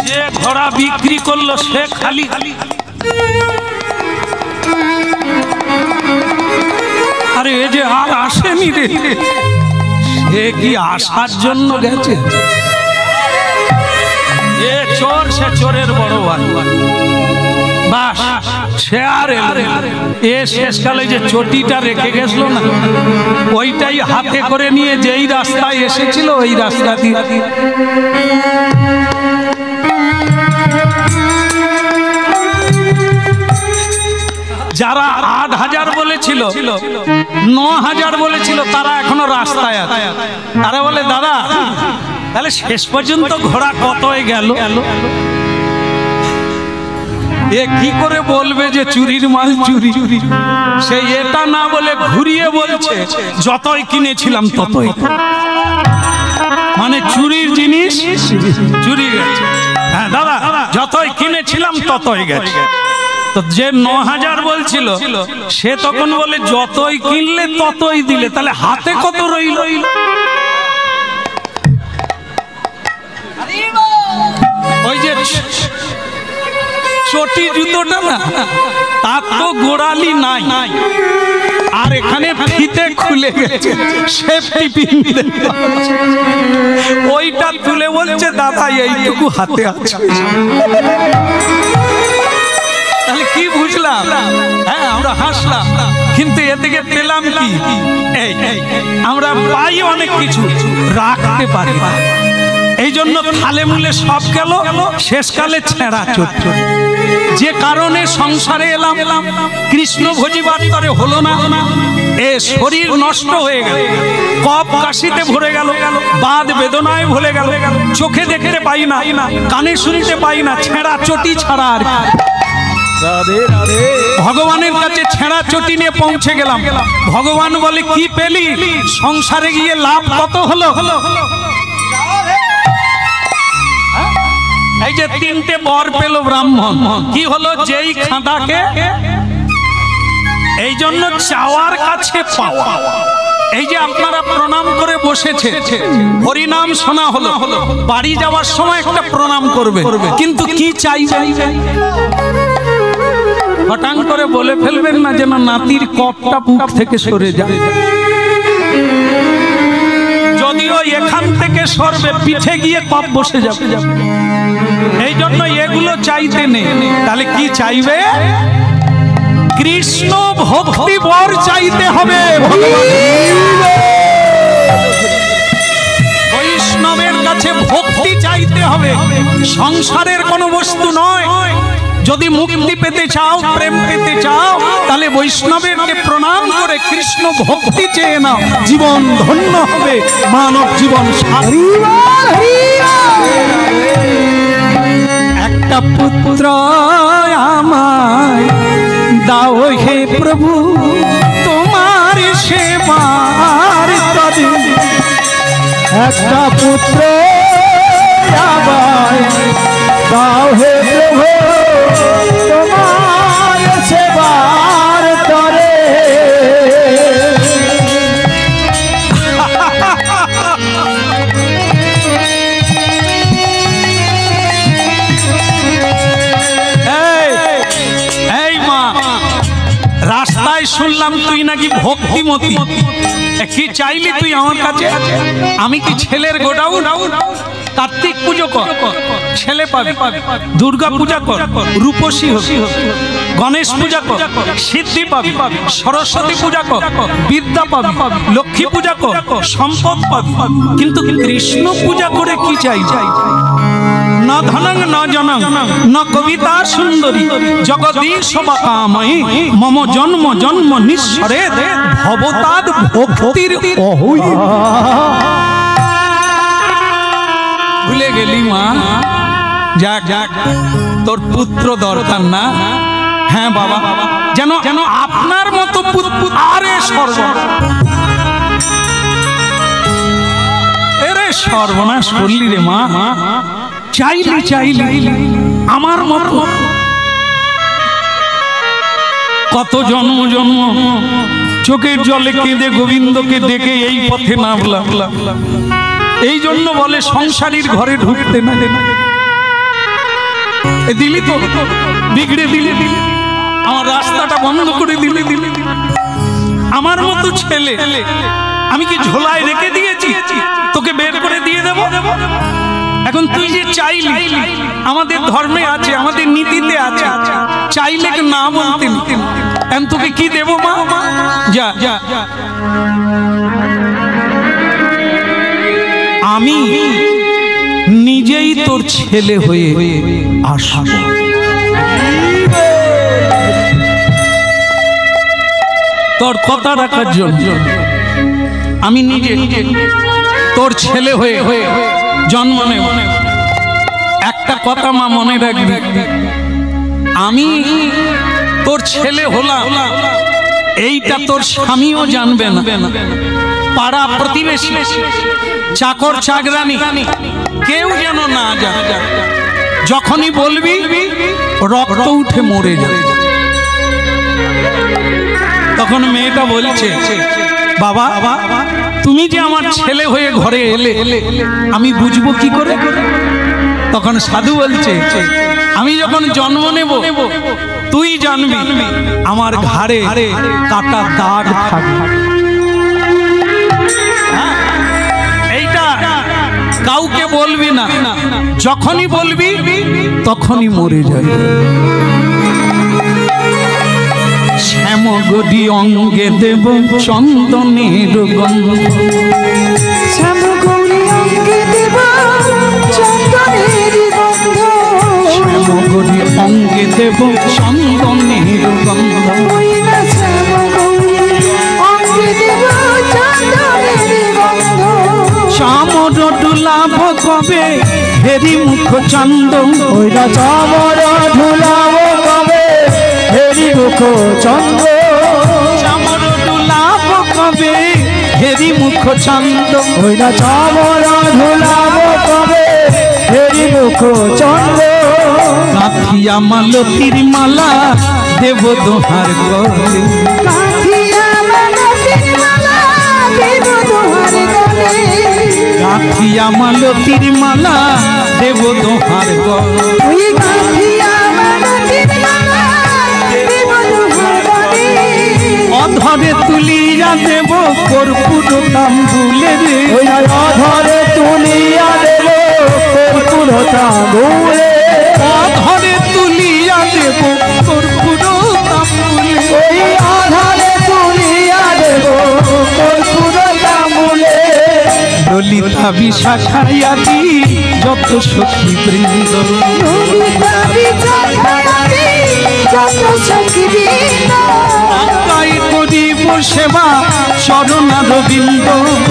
যে ঘোড়া বিক্রি করলো সে খালি আরে এ যে আর আসেনি রে, সে কি আসার জন্য গেছে? এ চোর, সে চোরের বড় ভাই। বাস, সে আর এ শেষকালে যে চটিটা রেখে গেছিল না, ওইটাই হাতে করে নিয়ে যেই রাস্তায় এসেছিল ওই রাস্তা দিয়ে যারা 8,000 বলেছিল, 9,000 বলেছিল, তারা এখনো রাস্তায় আছে। তারা বলে দাদা তাহলে শেষ পর্যন্ত ঘোড়া কতই গেল? এ কি করে বলবে যে চুরির মাল চুরি? সে এটা না বলে ঘুরিয়ে বলছে যতই কিনেছিলাম ততই, মানে চুরির জিনিস চুরি গেছে। হ্যাঁ দাদা, যতই কিনেছিলাম ততই গেছে। তো যে 9,000 বলছিল সে তখন বলে যতই কিনলে ততই দিলে, তাহলে হাতে কত রইল? ওই যে চটি জুতোটা না, তার তো গোড়ালি নাই, আর এখানে ফিতে খুলে গেছে, সেফটি পিন ওইটা তুলে বলছে দাদা এইটুকু হাতে আছে। তাহলে কি বুঝলাম? হ্যাঁ, আমরা হাসলাম, কিন্তু এদিকে পেলাম কি? আমরা পাই অনেক কিছু, রাখতে পারি না। এই জন্য থালে মূলে সব গেল, শেষকালে ছেঁড়া চোট। যে কারণে সংসারে এলাম, কৃষ্ণ ভোজিবার তরে হলো না, এ শরীর নষ্ট হয়ে গেল, কফ কাশিতে ভরে গেল, বাদ বেদনায় ভরে গেল, চোখে দেখতে পাই না, কানে শুনতে পাই না, ছেঁড়া চটি ছাড়া আর ভগবানের কাছে ছেঁড়া চটি নিয়ে পৌঁছে গেলাম। ভগবান বলে কি পেলি? সংসারে গিয়ে লাভ কত হলো? এই যে 3টে বর পেল ব্রাহ্মণ, কি হলো? যেই খাঁদাকে, এই জন্য চাওয়ার কাছে পাওয়া। এই যে আপনারা প্রণাম করে বসেছে, হরিনাম শোনা হলো, বাড়ি যাওয়ার সময় একটা প্রণাম করবে, কিন্তু কি চাই? হঠাৎ করে বলে ফেলবেন না যেন নাতির কপটা বুক থেকে সরে যায়। যদিও এখান থেকে সরবে, পিঠে গিয়ে কপ বসে যাবে। এই জন্য এগুলো চাইতে নেই। তাহলে কি চাইবে? কৃষ্ণ ভক্তি বর চাইতে হবে। বৈষ্ণবের কাছে ভক্তি চাইতে হবে, সংসারের কোনো বস্তু নয়। যদি মুক্তি পেতে চাও, প্রেম পেতে চাও, তাহলে বৈষ্ণবেরকে প্রণাম করে কৃষ্ণ ভক্তি চেয়ে নাও, জীবন ধন্য হবে, মানব জীবন সার্থক। একটা পুত্র আমায় দাও হে প্রভু, তোমার সেবার তরে। একটা পুত্র আমায় দাও হে প্রভু, তোমার সেবার তরে। শুনলাম তুই নাকি ভক্তিমতী, কি চাইলি তুই আমার কাছে? আমি কি ছেলের গোডাউন? কার্তিক পুজো কর, ছেলে পাবি। দুর্গা পূজা কর, রূপসী হবি। গণেশ পূজা কর, সিদ্ধি পাবি। সরস্বতী পূজা কর, বিদ্যা পাবি। লক্ষ্মী পূজা কর, সম্পদ পাবি। কিন্তু কৃষ্ণ পূজা করে কি চাই? না ধনং না জনং না কবিতা সুন্দরী, জগদীশ কাময়ী মম জন্ম জন্ম নিঃস্বরে ভবতাদ ভক্তির অহুই। ভুলে গেলি মা? যাক যাক, তোর পুত্র দরকার না? হ্যাঁ বাবা, যেন যেন আপনার মতো পুত্র। আরে সর্বনাশ করলি রে মা। চাইলি চাইলি আমার মতো। কত জন্ম জন্ম চোখের জলে কেঁদে গোবিন্দকে ডেকে এই পথে নামলাম। এই জন্য বলে সংসারীর ঘরে ঢুকতে না। দিলি তো, বিগড়ে দিলি, আমার রাস্তাটা বন্ধ করে দিলি। আমার মতো ছেলে আমি কি ঝোলায় রেখে দিয়েছি তোকে বের করে দিয়ে দেব? এখন তুই যে চাইলি, আমাদের ধর্মে আছে, আমাদের নীতিতে আছে, চাইলে না বলতেন। এখন তোকে কি দেব মা? যা যা, আমি নিজেই তোর ছেলে হয়ে আসব। তোর কথা রাখার জন্য আমি নিজে তোর ছেলে হয়ে জন্ম নেব। একটা কথা মা মনে রাখবি, আমি তোর ছেলে হলাম এইটা তোর স্বামীও জানবে না, পাড়া প্রতিবেশী, চাকর চাকরানি কেউ যেন না জানে। যখনই বলবি রক্ত উঠে মরে যাবে। তখন মেয়েটা বলছে, বাবা তুমি যে আমার ছেলে হয়ে ঘরে এলে আমি বুঝবো কি করে? তখন সাধু বলছে, আমি যখন জন্ম নেব তুই জানবি আমার ঘাড়ে কাটা দাগ থাকবে। এইটা কাউকে বলবি না, যখনই বলবি তখনই মরে যাবে। শ্যামগদি অঙ্গে দেব চন্দনের গন্ধ, শ্যামগৌরী অঙ্গে দেব চন্দনের গন্ধ, শ্যামগদি অঙ্গে দেব চন্দনের গন্ধ, শ্যামগৌরী অঙ্গে দেব চন্দনের গন্ধ। চামর ডুলাভ কবে হেরি মুখ চন্দন, ওইটা চামর ঢুলাব কবে হেরি মুখ চন্দ্র, চামর ডুলাভ কবে হেরি মুখ চন্দন, ওইটা চামর ঢুলাব কবে হেরি মুখ চন্দ্র। কাঁথিয়া মালতীর মালা দেব দোহার গলে, কাঁথিয়া মালতীর মালা দেব দোহার গলে, কাঁথিয়া মালতীর মালা দেব দোহার গলে, ওই কাঁথিয়া মালতীর মালা দেব দোহার গলে। অধরে তুলিয়া দেব কর্পূর তাম্বুলে রে, ওই অধরে তুলিয়া দেব কর্পূর তাম্বুলে, অধরে তুলিয়া দেব কর্পূর তাম্বুলে, ওই অধরে তুলিয়া দেব কর্পূর তাম্বুলে। ললিতা বিশাখায়াদি যত সখী বৃন্দ, ললিতা বিশাখায়াদি যত সখী বৃন্দ, আকায় করিব সেবা চরণার বিন্দ,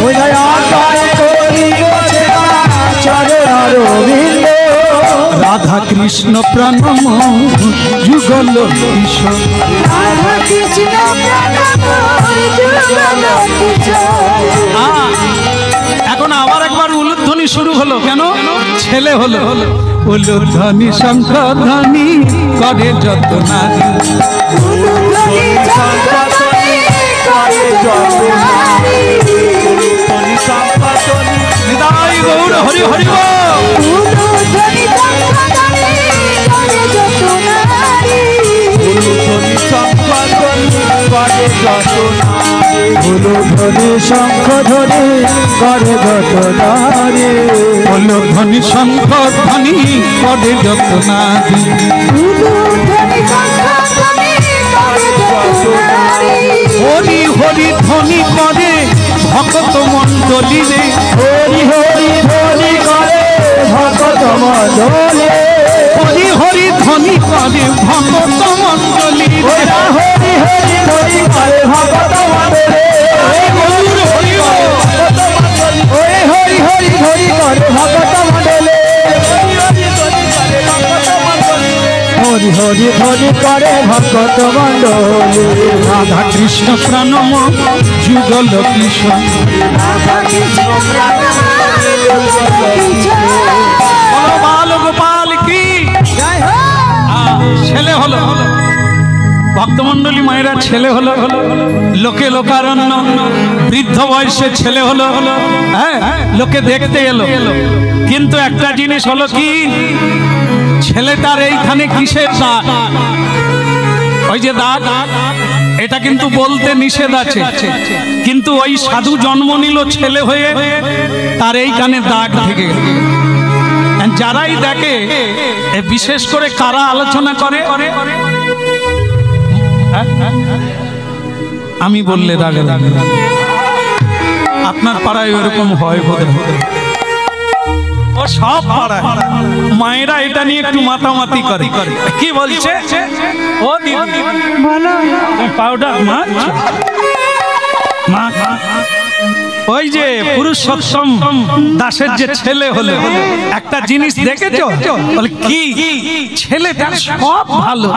ওই আকায় করিব সেবা চরণার বিন্দ। রাধা কৃষ্ণ প্রণম যুগল কিশোর, রাধা কৃষ্ণ প্রণাম যুগল কিশোর। এখন আবার একবার উলুধ্বনি শুরু হলো। কেন? ছেলে হলো। উলুধ্বনি শঙ্খধ্বনি করে যত নারী, উলুধ্বনি শঙ্খধ্বনি করে যত নারী, নিতাই গৌর হরি হরি বল। উলুধ্বনি শঙ্খধ্বনি করে যত নারী, উলুধ্বনি শঙ্খধ্বনি করে ধ্বনি শঙ্খ ধ্বনি করে যত নারী বলো ধ্বনি শঙ্খ ধ্বনি করে যত নারী হরি হরি ধ্বনি করে ভক্ত মণ্ডলী রে হরি হরি ধ্বনি করে ভক্ত মণ্ডলী হরি হরি ধ্বনি করে ভক্ত মণ্ডলী রে হরি হরি ধ্বনি করে ভক্ত মণ্ডলী হরি হরি হরি ধ্বনি করে ভক্ত মণ্ডলী হরি হরি ধ্বনি করে ভক্ত মণ্ডলী রাধা কৃষ্ণ প্রাণম যুগল কিশোর বাল গোপাল কি ছেলে হলো ভক্তমন্ডলী মায়েরা ছেলে হলো লোকে লোকারণ্য বৃদ্ধ বয়সে ছেলে হলো হ্যাঁ লোকে দেখতে এলো কিন্তু একটা জিনিস হলো কি ছেলেটার এইখানে কিসের দাগ ওই যে দাগ এটা কিন্তু বলতে নিষেধ আছে কিন্তু ওই সাধু জন্ম নিল ছেলে হয়ে তার এইখানে দাগ থেকে যারাই দেখে বিশেষ করে কারা আলোচনা করে আমি বললে দাগে দাগে আপনার পাড়ায় ওরকম হয় বোধ ও সব পাড়ায় মায়েরা এটা নিয়ে একটু মাতামাতি করে কি বলছে ও দিদি পাউডার মা ওই যে পুরুষোত্তম দাসের যে ছেলে হলো একটা জিনিস দেখেছো বলে কি ছেলেটা সব ভালো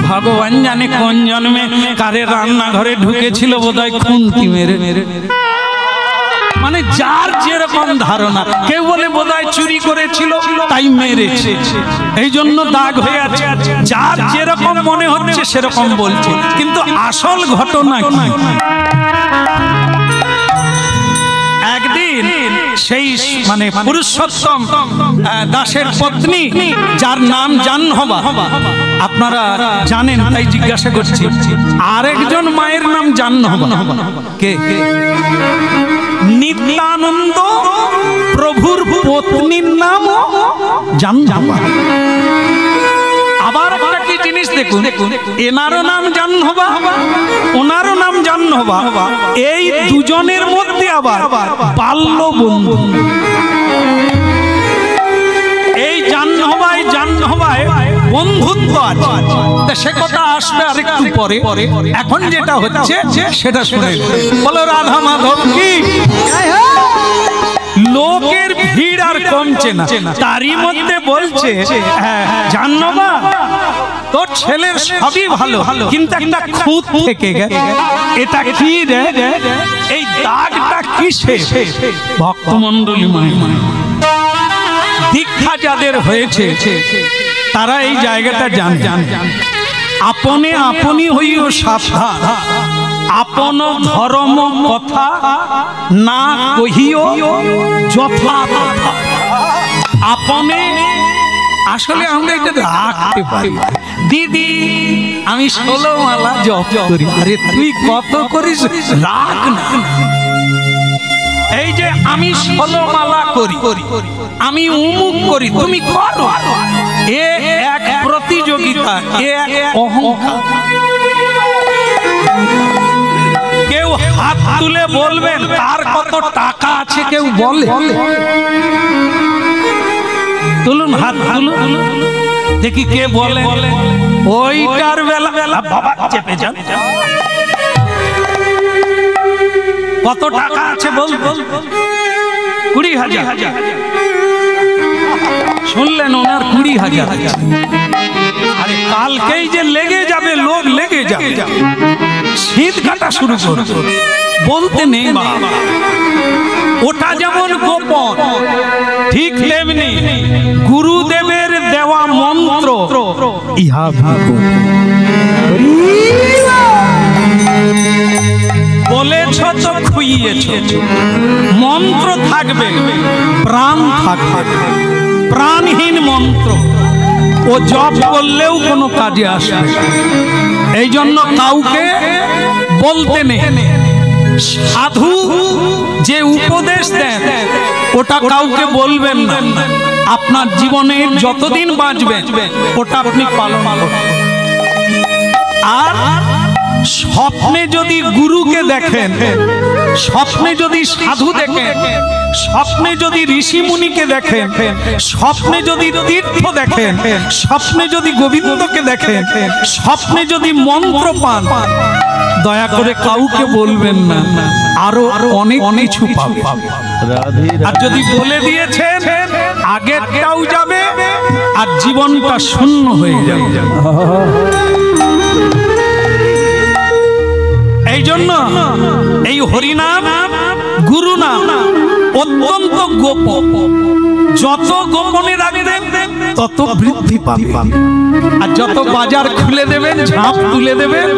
ভগবান জানে কোন জন্মে কারে রান্নাঘরে ঢুকেছিল বোধহয় খুন্তি মেরে মানে যার যেরকম ধারণা কেউ বলে বোধহয় চুরি করেছিল তাই মেরেছে এই জন্য দাগ হয়ে আছে যার যেরকম মনে হচ্ছে সেরকম বলছে কিন্তু আসল ঘটনা কি একদিন সেই মানে পুরুষোত্তম দাসের পত্নী যার নাম জাহ্নবা আপনারা জানেন তাই জিজ্ঞাসা করছি আরেকজন মায়ের নাম জাহ্নবা কে নিত্যানন্দ প্রভুর পত্নীর নাম জাহ্নবা আবার একটা কি জিনিস দেখুন এনারও নাম জাহ্নবা ওনারও নাম জাহ্নবা এই দুজনের মধ্যে আবার বাল্য বন্ধু এই জাহ্নবায় বন্ধুত্ব আছে সে কথা আসবে আরেকটু পরে এখন যেটা হচ্ছে সেটা শুনে বলো রাধা মাধব কি লোকের ভিড় আর কমছে না তারই মধ্যে বলছে জাহ্নবা তোর ছেলের সবই ভালো কিন্তু একটা খুঁত থেকে গেছে এটা কি রে এই দাগটা কিসে ভক্তমণ্ডলী মায়ের দীক্ষা যাদের হয়েছে তারা এই জায়গাটা জান আপনে আপনি হইও সাবধান আপন ধর্ম কথা না কহিও যথা তথা আপনে আসলে আমরা এটা রাখতে পারি দিদি আমি 16 মালা জপ করি আরে তুই কত করিস রাখ না এই যে আমি 16 মালা করি আমি উমুক করি তুমি করো এ এক প্রতিযোগিতা এ এক অহংকার কেউ হাত তুলে বলবেন তার কত টাকা আছে কেউ বলে তুলুন হাত তুলুন দেখি কে বলে ওইটার বেলা বাবা চেপে যান কত টাকা আছে বল 20,000 শুনলেন ওনার 20,000 আরে কালকেই যে লেগে যাবে লোক লেগে যাবে শীত কাটা শুরু করবে বলতে নেই বাবা ওটা যেমন গোপন ঠিক তেমনি গুরুদেবের দেওয়া মন্ত্র ইহা বলেছ তো খুইয়েছ মন্ত্র থাকবে প্রাণ থাকবে প্রাণহীন মন্ত্র ও জপ করলেও কোনো কাজে আসে। এই জন্য কাউকে বলতে নেই। সাধু যে উপদেশ দেন ওটা কাউকে বলবেন না। আপনার জীবনে যতদিন বাঁচবেন ওটা আপনি পালন করুন। আর স্বপ্নে যদি গুরুকে দেখেন, স্বপ্নে যদি সাধু দেখেন, স্বপ্নে যদি ঋষি মুনিকে দেখেন, স্বপ্নে যদি তীর্থ দেখেন, স্বপ্নে যদি গোবিন্দকে দেখেন, স্বপ্নে যদি মন্ত্র পান, দয়া করে কাউকে বলবেন না, আরো অনেক কিছু পাবে। আর যদি বলে দিয়েছেন আগেরটাও যাবে আর জীবনটা শূন্য হয়ে যাবে। এই জন্য এই হরিনাম গুরু নাম অত্যন্ত গোপন। যত গোপনে রাখবেন তত বৃদ্ধি পাবে। আর যত বাজার খুলে দেবেন, ঝাঁপ তুলে দেবেন,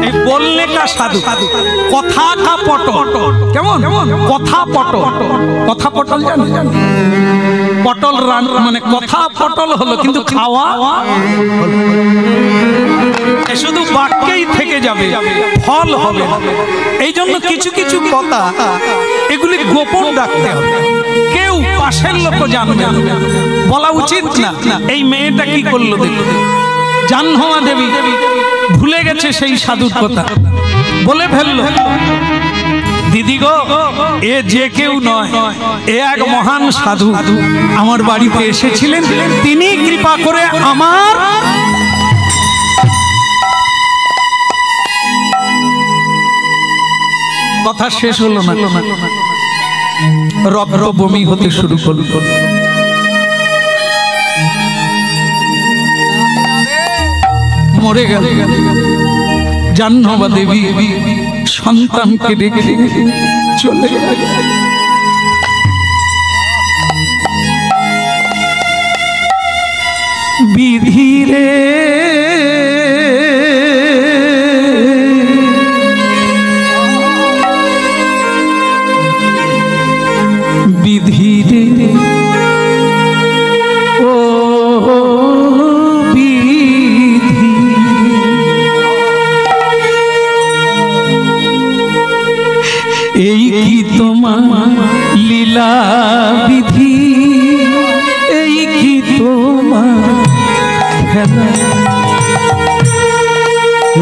এই বললে কা সাধু, কথা কা পটল। কেমন কথা পটল? কথা পটল জানেন? পটল মানে কথা পটল হলো, কিন্তু খাওয়া শুধু বাক্যেই থেকে যাবে, ফল হবে। এই জন্য কিছু কিছু কথা এগুলি গোপন রাখতে হবে, কেউ পাশের লোক জানবে না, বলা উচিত না। এই মেয়েটা কি করলো দেখো, জাহ্নবী দেবী ভুলে গেছে সেই সাধুর কথা, বলে ফেললো, দিদি গো এ যে কেউ নয়, এ এক মহান সাধু আমার বাড়িতে এসেছিলেন, তিনি কৃপা করে আমার কথা শেষ হলো না, রক্ত বমি হতে শুরু করল। মরে গেল। জাহ্নবী দেবী সন্তানকে রেখে চলে গেল। বিধিরে বিধিরে ও বিধি, এই কি তোমার লীলা বিধি, এই কি তোমার খেলা,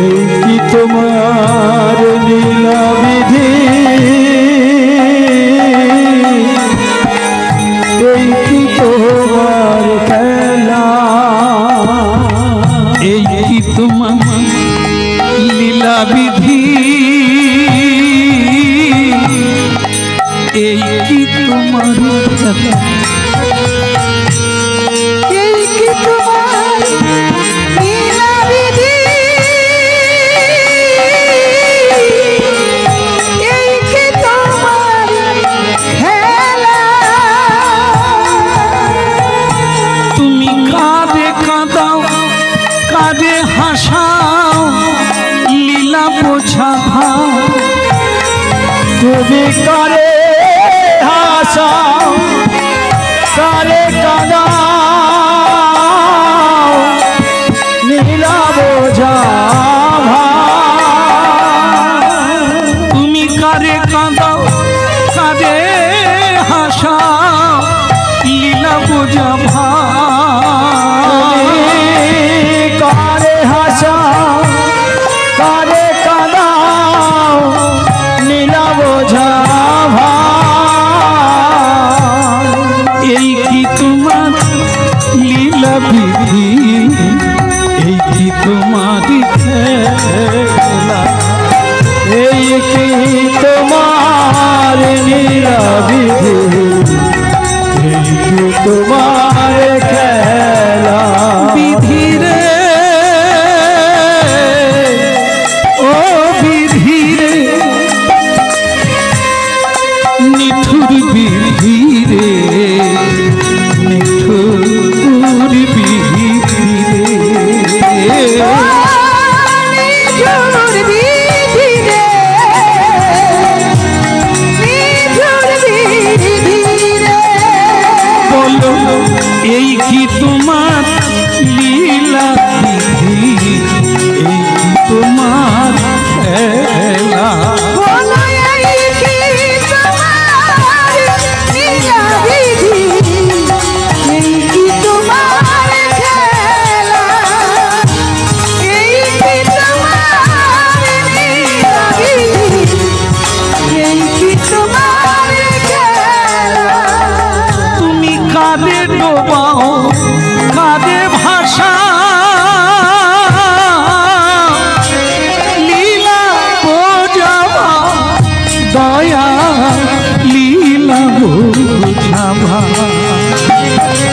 এই কি তোমার লীলা বিধি, এই কি তোমার খেলা, এই কি তোমার লীলা বিধি, এই কি তোমার খেলা, এই কি তোমার লীলা বিধি, এই কি তোমার খেলা, তুমি কাঁদে কাঁদাও কাঁদে হাসাও লীলা বোঝা ভাও, তুমি কারে হাসাও কারে কাঁদাও নীলা বোঝা তুমি কারে কাঁদাও কাঁদে হাসাও লীলা বোঝা ভাও, কারে হাসাও কারে কাঁদাও নীলা বোঝা এই কি তোমার লীলা বিধি, এই কি তোমার খেলা, এই কি তোমার নীলা বিধি, এই কি তোমার খেলা, বিধিরে ও বিধিরে নিঠুর বিধিরে, নিঠুর বিধিরে, নিঝুর বিধি রে, নিঝুর বিধি রে, বলো কি তোমার লীলা বিধি, এই কি তোমার খেলা। বলো এই কি তোমার লীলা বিধি, এই কি তোমার খেলা, এই কি তোমার লীলা বিধি, এই কি তোমার খেলা। তুমি কাঁদে ডোবাও কাঁদে ভাষা, লীলা বোঝাবা দয়া লীলা বোঝাবা।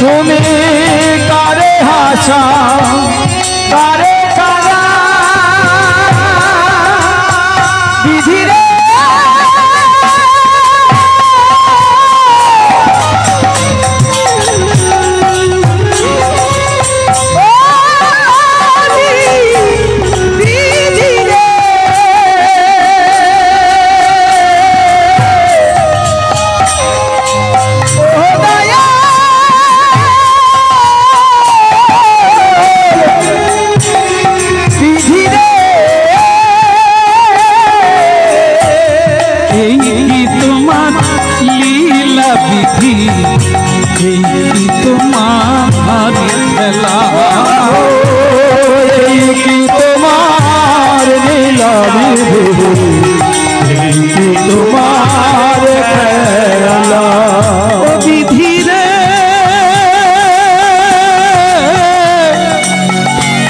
তুমি কারে হাসা কারে কারা বিধি রে, বিধি রে, ও দয়া বিধি রে, এই কি তোমার লীলা বিধি, এই কি তোমার খেলা। এই কি তোমার লীলা বিধি, এই কি তোমার খেলা। ও বিধি রে,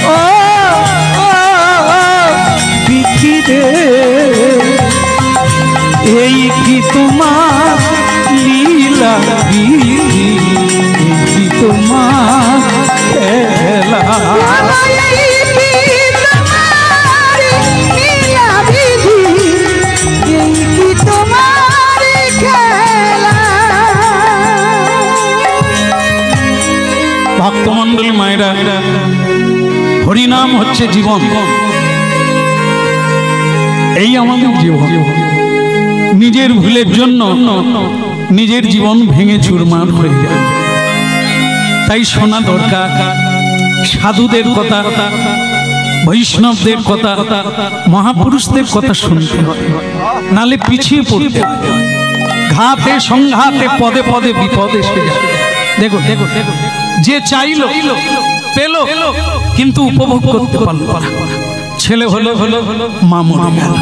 ও বিধি রে, এই কি তোমার লীলা বিধি, এই কি তোমার খেলা। বলো এই কি তোমার লীলা বিধি, এই কি তোমার খেলা। ভক্তমণ্ডলী মায়েরা, হরিনাম হচ্ছে জীবন, এই আমাদের জীবন। নিজের ভুলের জন্য নিজের জীবন ভেঙে চুরমার হয়ে যায়। তাই শোনা দরকার সাধুদের কথা, বৈষ্ণবদের কথা, মহাপুরুষদের কথা শুনতে হয়, নালে পিছিয়ে পড়তে হয়। ঘাতে সংঘাতে পদে পদে বিপদ এসে যায়। দেখো দেখো দেখো, যে চাইলো পেল কিন্তু উপভোগ করতে পারলো না। ছেলে হলো হলো মা মরে গেল,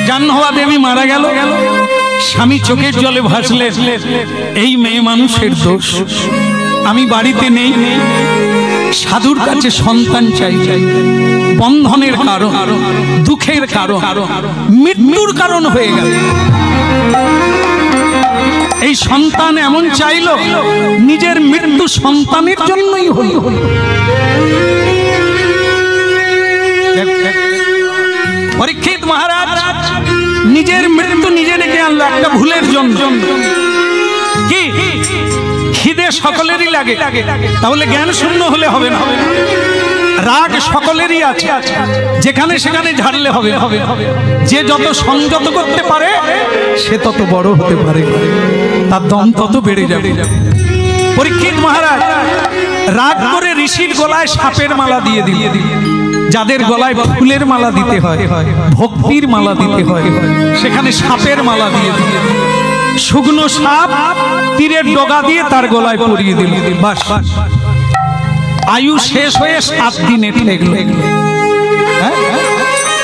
জাহ্নবী দেবী মারা গেল, স্বামী চোখের জলে ভাসলেন। এই মেয়ে মানুষের দোষ, আমি বাড়িতে নেই, সাধুর কাছে সন্তান চাই। বন্ধনের কারণ, দুঃখের কারণ, মৃত্যুর কারণ হয়ে গেল। এই সন্তান এমন চাইলো, নিজের মৃত্যু সন্তানের জন্যই হল। পরীক্ষিত মহারাজ নিজের মৃত্যু নিজে ডেকে আনলো একটা ভুলের জন্য। কি খিদে সকলেরই লাগে, তাহলে জ্ঞান শূন্য হলে হবে না। রাগ সকলেরই আছে, যেখানে সেখানে ঝাড়লে হবে। যে যত সংযত করতে পারে সে তত বড় হতে পারে, তার দম তত বেড়ে যাবে। পরীক্ষিত মহারাজ রাগ করে ঋষির গলায় সাপের মালা দিয়ে দিল। যাদের গলায় ফুলের মালা দিতে হয়, ভক্তির মালা দিতে হয়, সেখানে সাপের মালা দিয়ে দিল। শুকনো সাপ তীরের ডগা দিয়ে তার গলায় পরিয়ে দিল। বাস, আয়ু শেষ হয়ে 7 দিনে ঠেকল।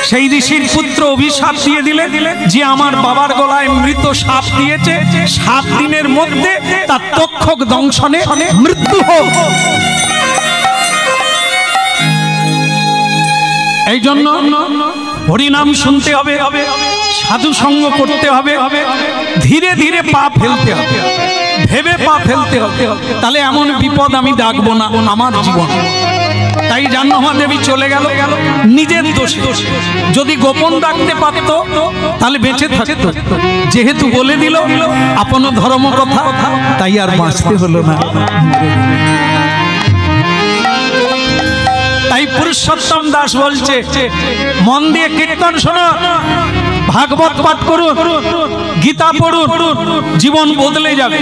সেই ঋষির পুত্র অভিশাপ দিয়ে দিলে যে আমার বাবার গলায় মৃত সাপ দিয়েছে, 7 দিনের মধ্যে তার তক্ষক দংশনে মৃত্যু হোক। এই জন্য হরিনাম শুনতে হবে, সাধু সঙ্গ করতে হবে, ধীরে ধীরে পা ফেলতে হবে, ভেবে পা ফেলতে হবে, তাহলে এমন বিপদ আমি ডাকবো না আমার জীবন। তাই জাহ্নবী দেবী চলে গেল নিজের দোষে। যদি গোপন রাখতে পারত তাহলে বেঁচে থাকতো, যেহেতু বলে দিল আপন ধর্ম কথা, তাই আর বাঁচতে হলো না। তাই পুরুষোত্তম দাস বলছে, মন দিয়ে কীর্তন শোনো, ভাগবত পাঠ করুন, গীতা পড়ুন, জীবন বদলে যাবে।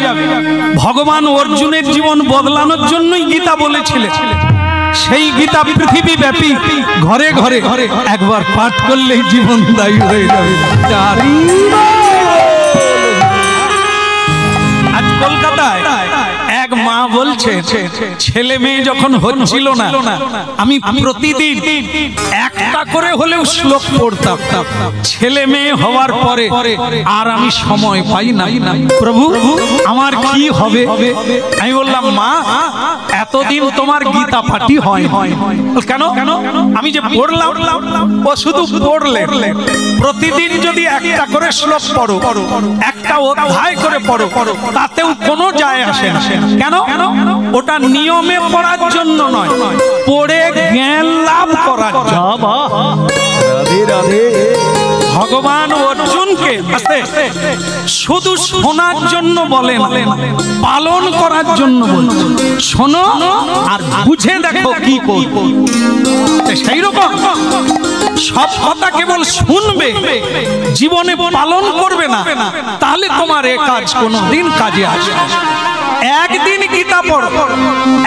ভগবান অর্জুনের জীবন বদলানোর জন্যই গীতা বলেছিলেন। সেই গীতা পৃথিবী ব্যাপী ঘরে ঘরে একবার পাঠ করলেই জীবন দায়ী হয়ে যাবে। আজ কলকাতায় এক মা বলছে, ছেলে মেয়ে যখন হচ্ছিল না, আমি প্রতিদিন একটা করে হলেও শ্লোক পড়তাম। ছেলে মেয়ে হওয়ার পরে আর আমি সময় পাই না, প্রভু আমার কি হবে? আমি বললাম, মা এতদিন তোমার গীতা পাঠই হয় কেন? আমি যে পড়লাম, ও শুধু পড়লে, প্রতিদিন যদি একটা করে শ্লোক পড়ো, একটা অধ্যায় করে পড়ো, তাতেও কোনো যায় আসে না। কেন? ওটা নিয়মে পড়ার জন্য নয়, পড়ে জ্ঞান লাভ করার জন্য। ভগবান অর্জুনকে শুধু শোনার জন্য বলেন, পালন করার জন্য বলেন। শোনো আর বুঝে দেখো কি করব। সেই রকম সব কথা কেবল শুনবে, জীবনে পালন করবে না, তাহলে তোমার এ কাজ কোনোদিন কাজে আসবে। একদিন গীতা পড়ো,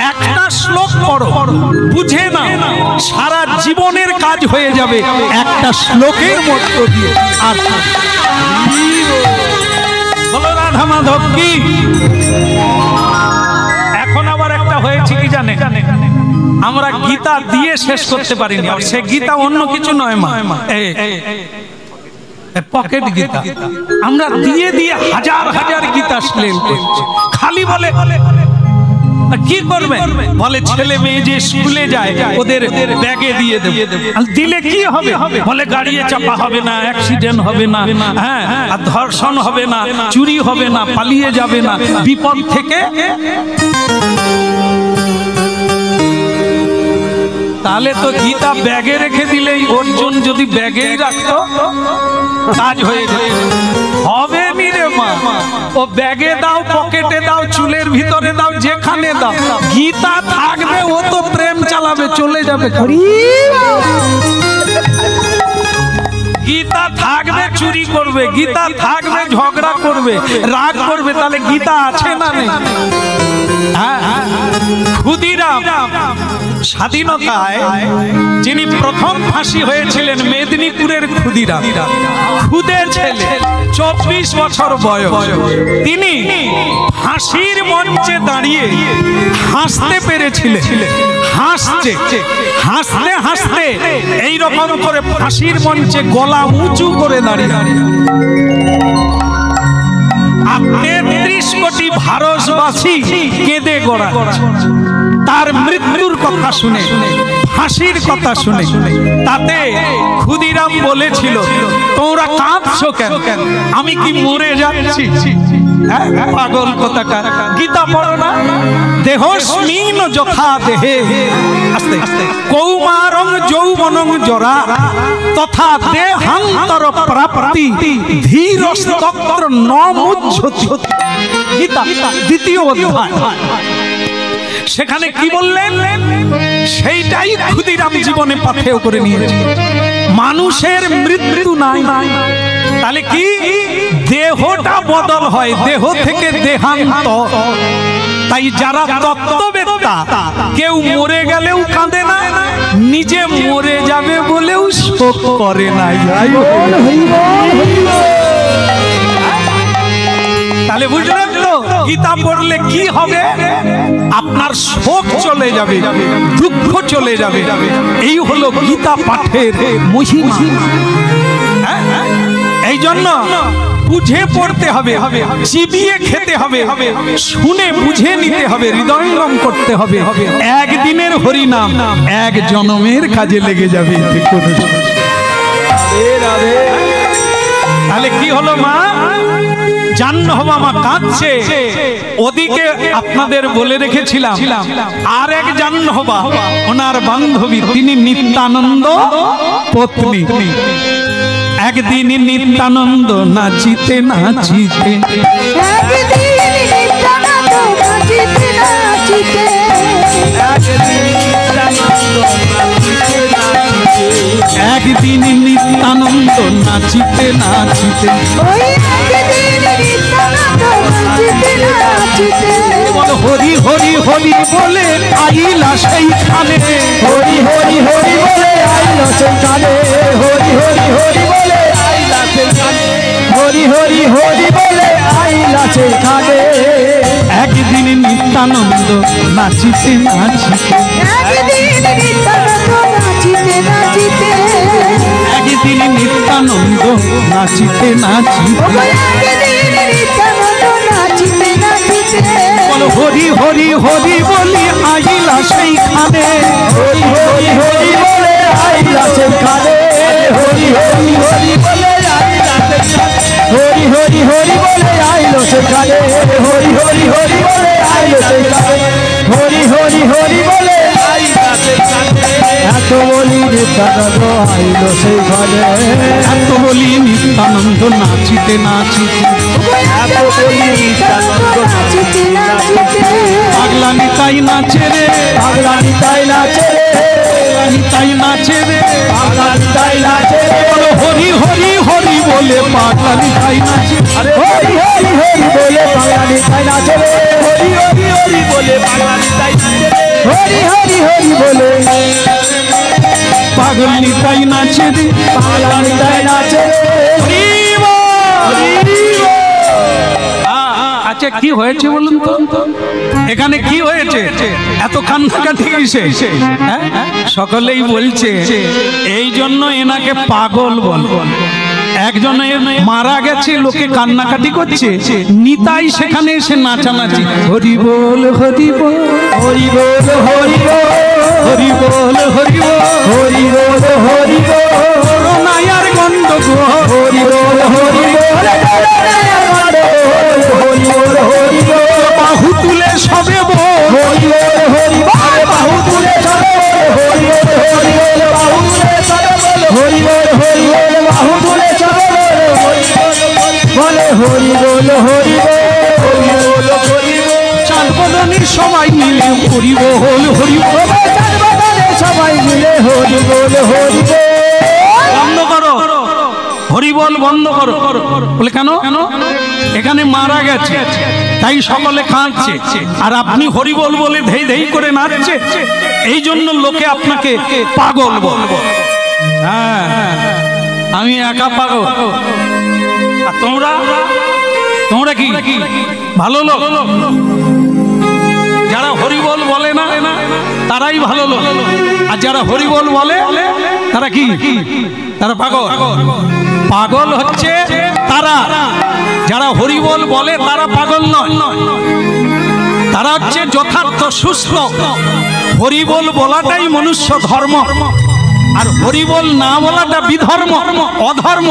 একটা শ্লোক পড়ো, বুঝে না, সারা জীবনের কাজ হয়ে যাবে একটা শ্লোকের মধ্য দিয়ে। আর বলো রাধা মাধব কি। এখন আবার একটা হয়েছে কি জানে, আমরা গীতা দিয়ে শেষ করতে পারিনি। আর সে গীতা অন্য কিছু নয় মা, পকেট গীতা। আমরা দিয়ে দিয়ে হাজার হাজার গীতা শ্লেল করছি। খালি বলে কি করবে? বলে ছেলে মেয়ে যে স্কুলে যায় ওদের ব্যাগে দিয়ে দেবে। দিলে কি হবে? বলে গাড়িতে চাপা হবে না, অ্যাক্সিডেন্ট হবে না, হ্যাঁ, আর ধর্ষণ হবে না, চুরি হবে না, পালিয়ে যাবে না, বিপদ থেকে। তাহলে তো গীতা ব্যাগে রেখে দিলেই, অর্জুন যদি ব্যাগেই রাখতো কাজ হয়ে যায়। হবে নি রে মা, ও ব্যাগে দাও, পকেটে দাও, চুলের ভিতরে দাও, যেখানে দাও, গীতা থাকবে। ও তো প্রেম চালাবে, চলে যাবে। গীতা থাকবে চুরি করবে, গীতা থাকবে ঝগড়া করবে, রাগ করবে, তাহলে গীতা আছে না নেই? ক্ষুদিরাম স্বাধীনতায় যিনি প্রথম ফাঁসি হয়েছিলেন, মেদিনীপুরের ক্ষুদিরাম, খুদের ছেলে, 24 বছর বয়স। তিনি ফাঁসির মঞ্চে দাঁড়িয়ে হাসতে পেরেছিলেন। হাসতে হাসতে হাসতে এইরকম করে ফাঁসির মঞ্চে গলা উঁচু করে দাঁড়িয়ে 33 কোটি ভারতবাসী কেঁদে গড়া তার মৃত্যুর কথা শুনে, ফাঁসির কথা শুনে। তাতে ক্ষুদিরাম বলেছিল, তোমরা কাঁদছো কেন? আমি কি মরে যাচ্ছি? পাগল কোথাকার, গীতা পড়ো না। দেহস্মিন যথা দেহে কৌমারং যৌবনং জরা তথা দেহান্তর প্রাপ্তি ধীরস্তত্র ন মুচ্ছতি। গীতা দ্বিতীয় অধ্যায়। সেখানে কি বললেন? সেইটাই ক্ষুদিরাম জীবনে পাথেয় করে নিয়েছে। মানুষের মৃত্যু নাই, তাহলে কি দেহটা বদল হয়, দেহ থেকে দেহান্ত। তাই যারা তত্ত্ববেত্তা, কেউ মরে গেলেও কাঁদে না, নিজে মরে যাবে বলেও শোক করে না। তাহলে বুঝলেন তো গীতা পড়লে কি হবে? আপনার শোক চলে যাবে, দুঃখ চলে যাবে। এই হলো গীতা পাঠের মহিমা। এই জন্য বুঝে পড়তে হবে, চিবিয়ে খেতে হবে, শুনে বুঝে নিতে হবে, হৃদয়ঙ্গম করতে হবে। একদিনের হরিনাম এক জনমের কাজে লেগে যাবে। তাহলে কি হলো মা? জাহ্নবা মা কাঁদছে। ওদিকে আপনাদের বলে রেখেছিলাম, আর এক জাহ্নবা, ওনার বান্ধবী, তিনি নিত্যানন্দ পত্নী। একদিন নিত্যানন্দ নাচিতে নাচিতে, একদিন নিত্যানন্দ নাচিতে নাচিতে ওই একদিন নিত্যানন্দ নাচিতে নাচিতে বল হরি হরি হরি বলে আইলা সেইখানে হরি হরি হরি বলে আইলো সেইখানে হরি হরি হরি বলে আইলা সেইখানে হরি হরি হরি বলে আইলা সেইখানে একদিন নিত্যানন্দ নাচিতে নাচিতে একদিন নিত্যানন্দ নাচিতে নাচিতে একদিন নিত্যানন্দ নাচিতে নাচিতে ওই একদিন নিত্যানন্দ নাচিতে নাচিতে বল হরি হরি হরি বলি আইলা সেইখানে হরি হরি হরি বলে আইলা সেইখানে হরি হরি হরি বলে আইলা সেইখানে হরি হরি হরি বলে আইলো সেইখানে হরি হরি হরি বলে আইলো সেইখানে হরি হরি হরি বলে আইলা সেইখানে এত বলি নিত্যানন্দ আইলো সেইখানে এত বলি নিত্যানন্দ নাচিতে নাচিতে এত বলি নিত্যানন্দ নাচিতে নাচিতে পাগলা নিতাই নাচে রে পাগলা নিতাই নাচে রে পাগলা নিতাই নাচে রে পাগলা নিতাই নাচে রে বলো হরি হরি হরি বলে পাগলা নিতাই নাচে আরে হরি হরি হরি বলে পাগলা নিতাই নাচে রে হরি হরি হরি বলে পাগলা নিতাই নাচে রে হরি হরি হরি বলে পাগল নিতাই নাচে রে পাগলা নিতাই নাচে রে আচ্ছা কি হয়েছে বলুন তো এখানে কি হয়েছে এত কান্নাকাটি কিসে হ্যাঁ? সকলেই বলছে এই জন্য এনাকে পাগল বল একজনের মারা গেছে লোকে কান্নাকাটি করছে নিতাই সেখানে এসে নাচানাচি হরি বল হরি বল হরি বল হরি বল হরি বল হরি বল হরি বল হরি বল করোনায়ার গন্ধ গো হরি বল হরি বল হরি বল হরি বল বাহু তুলে সবে বল হরি বল হরি বল বাহু তুলে সবে হরি বল হরি বল বাহু তুলে সবে হরি বল হরি বল বাহু তুলে সবে বলে হরি বল হরি বল হরি বল চাঁদ বদনী সবাই মিলে হরি বল হরি বল সবাই মিলে হরি বল হরি বল বন্ধ করো হরি বল বন্ধ করো বলে কেন এখানে মারা গেছে তাই সকলে কাঁদছে আর আপনি হরি বল বলে ধেই ধেই করে নাচছে এই জন্য লোকে আপনাকে পাগল বলবো হ্যাঁ আমি একা পাগল আর তোমরা কি ভালো লোক যারা হরিবল বলে না তারাই ভালো লোক আর যারা হরিবল বলে তারা কি তারা পাগল পাগল হচ্ছে তারা যারা হরিবল বলে তারা পাগল নয় তারা হচ্ছে যথার্থ সুস্থ হরিবল বলাটাই মনুষ্য ধর্ম আর হরিবল না বলাটা বিধর্ম অধর্ম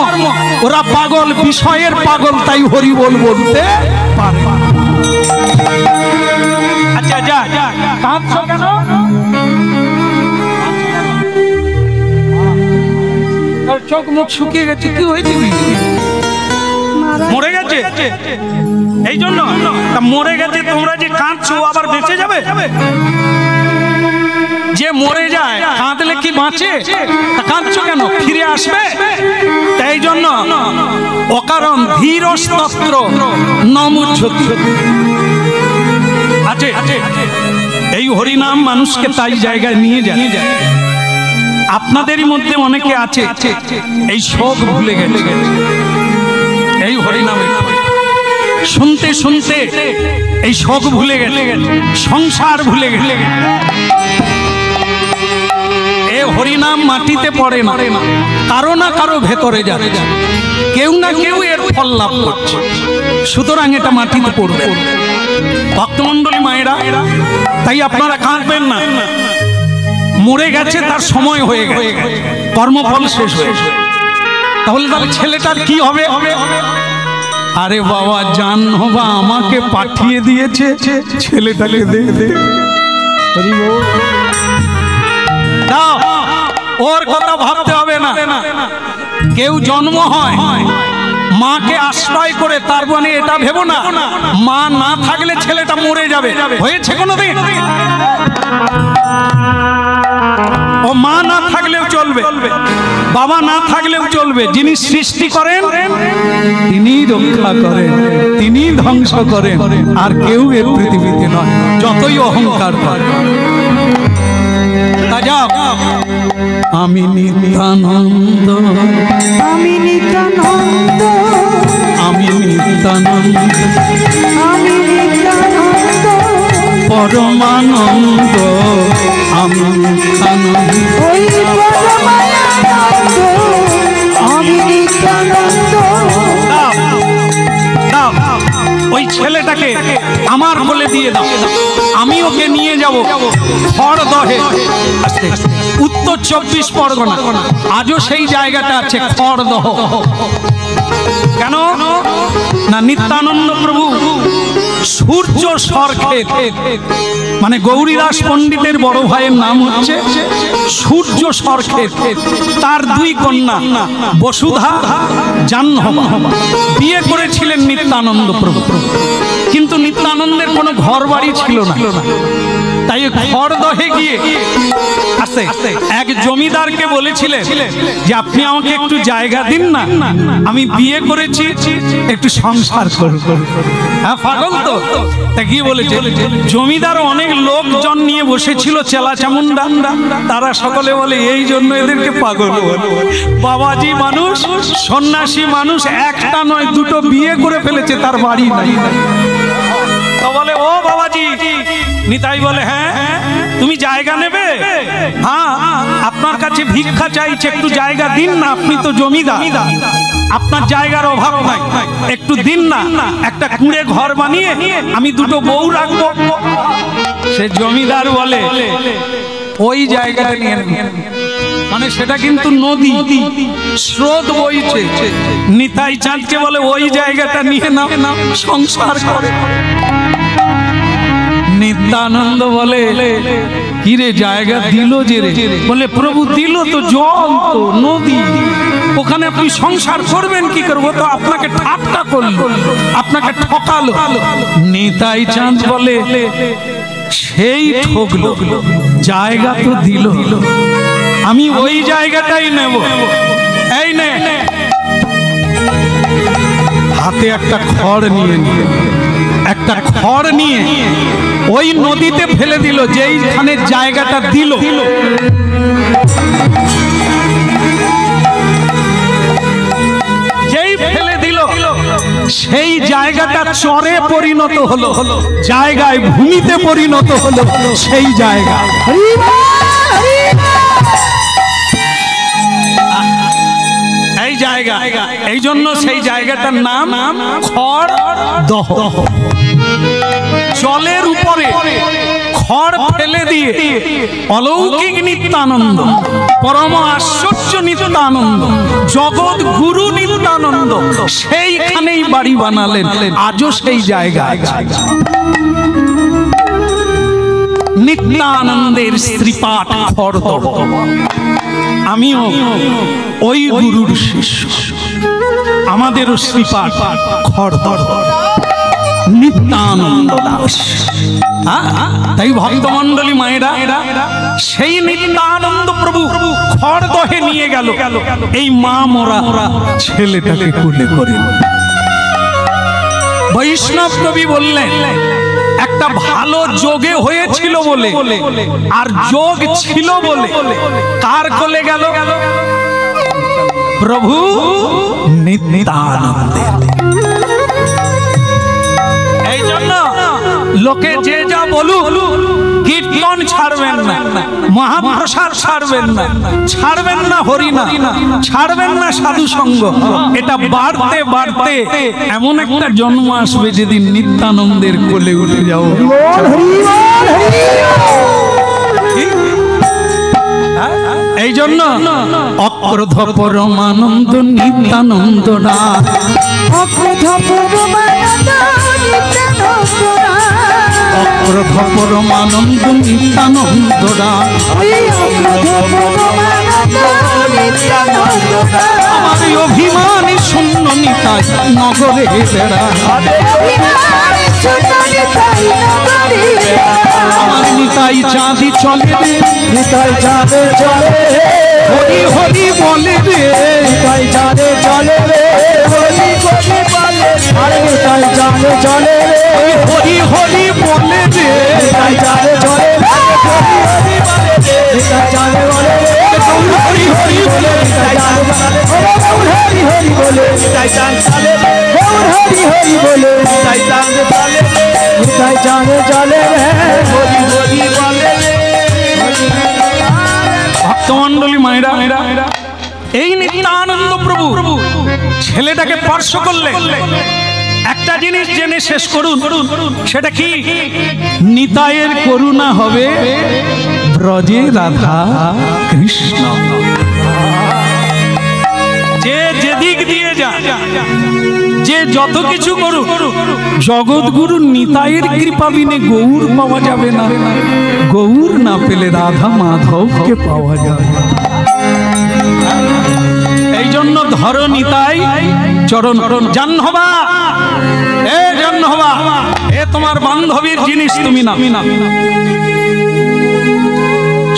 ওরা পাগল বিষয়ের পাগল তাই হরিবল বলতে পারে আচ্ছা যা কাঁদছো কেন চোখ মুখ শুকিয়ে গেছে কি হয়েছে মরে গেছে এই জন্য মরে গেছে তোমরা যে কাঁদছো আবার বেঁচে যাবে যে মরে যায় কাঁদলে কি বাঁচে কাঁদছো কেন ফিরে আসবে তাই জন্য অকারণ ধীরস্তত্র নমুচ্ছতি আছে এই হরিনাম মানুষকে তাই জায়গায় নিয়ে যায় আপনাদেরই মধ্যে অনেকে আছে এই শোক ভুলে গেছে এই হরিনামে শুনতে শুনতে এই শোক ভুলে গেছে সংসার ভুলে গেছে এ হরিনাম মাটিতে পড়ে না কারো না কারো ভেতরে যাবে কেউ না কেউ এর ফল লাভ করছে সুতরাং এটা মাটিতে পড়বে ভক্তমণ্ডলী মায়েরা তাই আপনারা কাঁদবেন না মরে গেছে তার সময় হয়ে গেছে কর্মফল শেষ হয়েছে তাহলে ছেলেটার কি হবে আরে বাবা জানবা আমাকে পাঠিয়ে দিয়েছে ছেলেটাকে দে দাও ওর কথা ভাবতে হবে না কেউ জন্ম হয় মাকে আশ্রয় করে তার মানে এটা ভেবো না মা না থাকলে ছেলেটা মরে যাবে হয়েছে কোনোদিন ও মা না থাকলেও চলবে, বাবা না থাকলেও চলবে। যিনি সৃষ্টি করেন তিনিই রক্ষা করেন, তিনিই ধ্বংস করেন, আর কেউ এই পৃথিবীতে নয়, যতই অহংকার করে। আমি নিত্যানন্দ, আমি নিত্যানন্দ, আমি নিত্যানন্দ, আমি নিত্যানন্দ, পরমানন্দ, আমি নিত্যানন্দ, ওই পরমানন্দ, আমি নিত্যানন্দ। ওই ছেলেটাকে আমার কোলে দিয়ে দাও, আমি ওকে নিয়ে যাব খড়দহে, উত্তর 24 পরগনা। আজও সেই জায়গাটা আছে, খড়দহ। কেন না, নিত্যানন্দ প্রভু সূর্য সরখেত, মানে গৌরীদাস পণ্ডিতের বড় ভাইয়ের নাম হচ্ছে সূর্য সরখেত। তার দুই কন্যা বসুধা, জাহ্নবা বিয়ে করেছিলেন নিত্যানন্দ প্রভু। কিন্তু নিত্যানন্দের কোনো ঘর বাড়ি ছিল না, তাই খড়দহে গিয়ে এক জমিদারকে বলেছিলেন যে আপনি আমাকে একটু জায়গা দিন না, আমি বিয়ে করেছি, একটু সংসার করব। হ্যাঁ, পাগল তো। তা কি বলেছে, জমিদার অনেক লোকজন নিয়ে বসেছিল, চেলা চামুন্ডা, তারা সকলে বলে এই জন্য এদেরকে পাগল বলে। বাবাজি মানুষ, সন্ন্যাসী মানুষ, একটা নয় দুটো বিয়ে করে ফেলেছে, তার বাড়ি নাই। তো বলে ও বাবাজি, নিতাই বলে হ্যাঁ তুমি জায়গা নেবে? হ্যাঁ, আপনার কাছে ভিক্ষা চাইছে, একটু জায়গা দিন না, আপনি তো জমিদার, আপনার জায়গার অভাব নাই, একটু দিন না, একটা কুঁড়ে ঘর বানিয়ে আমি দুটো বউ রাখবো। সে জমিদার বলে ওই জায়গাটা নিয়ে নেন, মানে সেটা কিন্তু নদী, স্রোত বইছে। নিতাই চাঁদকে বলে ওই জায়গাটা নিয়ে নাও, সংসার করে। নিত্যানন্দ বলে কিরে জায়গা দিল যে রে? বলে প্রভু দিল তো, জল তো, নদী, ওখানে আপনি সংসার করবেন কি করবো? তো আপনাকে ঠাট্টা করলো, আপনাকে ঠকালো। নিতাই চাঁদ বলে সেই ঠকলো, জায়গা তো দিল, আমি ওই জায়গাটাই নেব। এই নে, হাতে একটা খড় নিয়ে একটা খড় নিয়ে ওই নদীতে ফেলে দিল, যেইখানে জায়গাটা দিল। যেই ফেলে দিল, সেই জায়গাটা চরে পরিণত হলো, জায়গায় ভূমিতে পরিণত হলো সেই জায়গা। এই জায়গা, এই জন্য সেই জায়গাটার নাম খড়দহ। জলের উপরে খড় ফেলে দিয়ে অলৌকিক নিত্যানন্দ, পরম আশ্চর্য নিত্যানন্দ, জগৎ গুরু নিত্যানন্দ সেইখানেই বাড়ি বানালেন। আজও সেই জায়গা নিত্যানন্দের শ্রীপাঠ খড়দহ। আমিও ওই গুরুর শিষ্য, আমাদেরও শ্রীপাঠ খড়দহ, নিত্যানন্দ দাস। তাই ভক্তমণ্ডলী মায়েরা সেই নিত্যানন্দ প্রভু খড়দহে নিয়ে গেল এই মা মোরা ছেলেটাকে কোলে করে। বৈষ্ণব কবি বললেন একটা ভালো যোগে হয়েছিল বলে, আর যোগ ছিল বলে কার কোলে গেল? প্রভু নিত্যানন্দের। এই জন্য লোকে যে যা বলুক, কীর্তন ছাড়বেন না, মহাপ্রসাদ ছাড়বেন না, ছাড়বেন না হরিনাম, ছাড়বেন না সাধু সঙ্গ। এটা বাড়তে বাড়তে এমন একটা জন্ম আসবে যেদিন নিত্যানন্দের কোলে উঠে যাও। এই জন্য অক্রোধ পরমানন্দ নিত্যানন্দ না, অক্রোধ পরমানন্দ নিত্যানন্দ না, অক্রোধ পরমানন্দ নিত্যানন্দ না, অক্রোধ পরমানন্দ নিত্যানন্দ না। আমার অভিমানী শূন্য নিতাই নগরে বেড়া, অভিমানী শূন্য নিতাই নগরে বেড়া, আমার নিতাই নিতাই চাঁদি চলে রে, নিতাই চাঁদে চলে হরি হরি বলে রে, নিতাই চাঁদে চলে রে হরি হরি বলে আরে নিতাই চাঁদে চলে রে হরি হরি বলে রে, নিতাই চাঁদে চলে রে হরি হরি বলে রে নিতাই চাঁদে বলে রে হরি হরি বলে নিতাই চাঁদে চলে হরি হরি বলে নিতাই চাঁদে চলে হরি হরি বলে নিতাই চাঁদে চলে নিতাই চাঁদে চলে রে হরি হরি বলে ভক্তমণ্ডলী মায়েরা, এই নিত্যানন্দ প্রভু ছেলেটাকে স্পর্শ করলে একটা জিনিস জেনে শেষ করুন, সেটা কি? নিতাইয়ের করুণা হবে ব্রজে রাধা কৃষ্ণ। যে যেদিক দিয়ে যায়, যে যত কিছু করুক, জগৎগুরু নিতাইয়ের কৃপা বিনে গৌর পাওয়া যাবে না। গৌর না পেলে রাধা মাধবকে পাওয়া যাবে। এই জন্য ধরো নিতাই চরণ। জাহ্নবা, এ জাহ্নবা, এ তোমার বান্ধবীর জিনিস, তুমি না।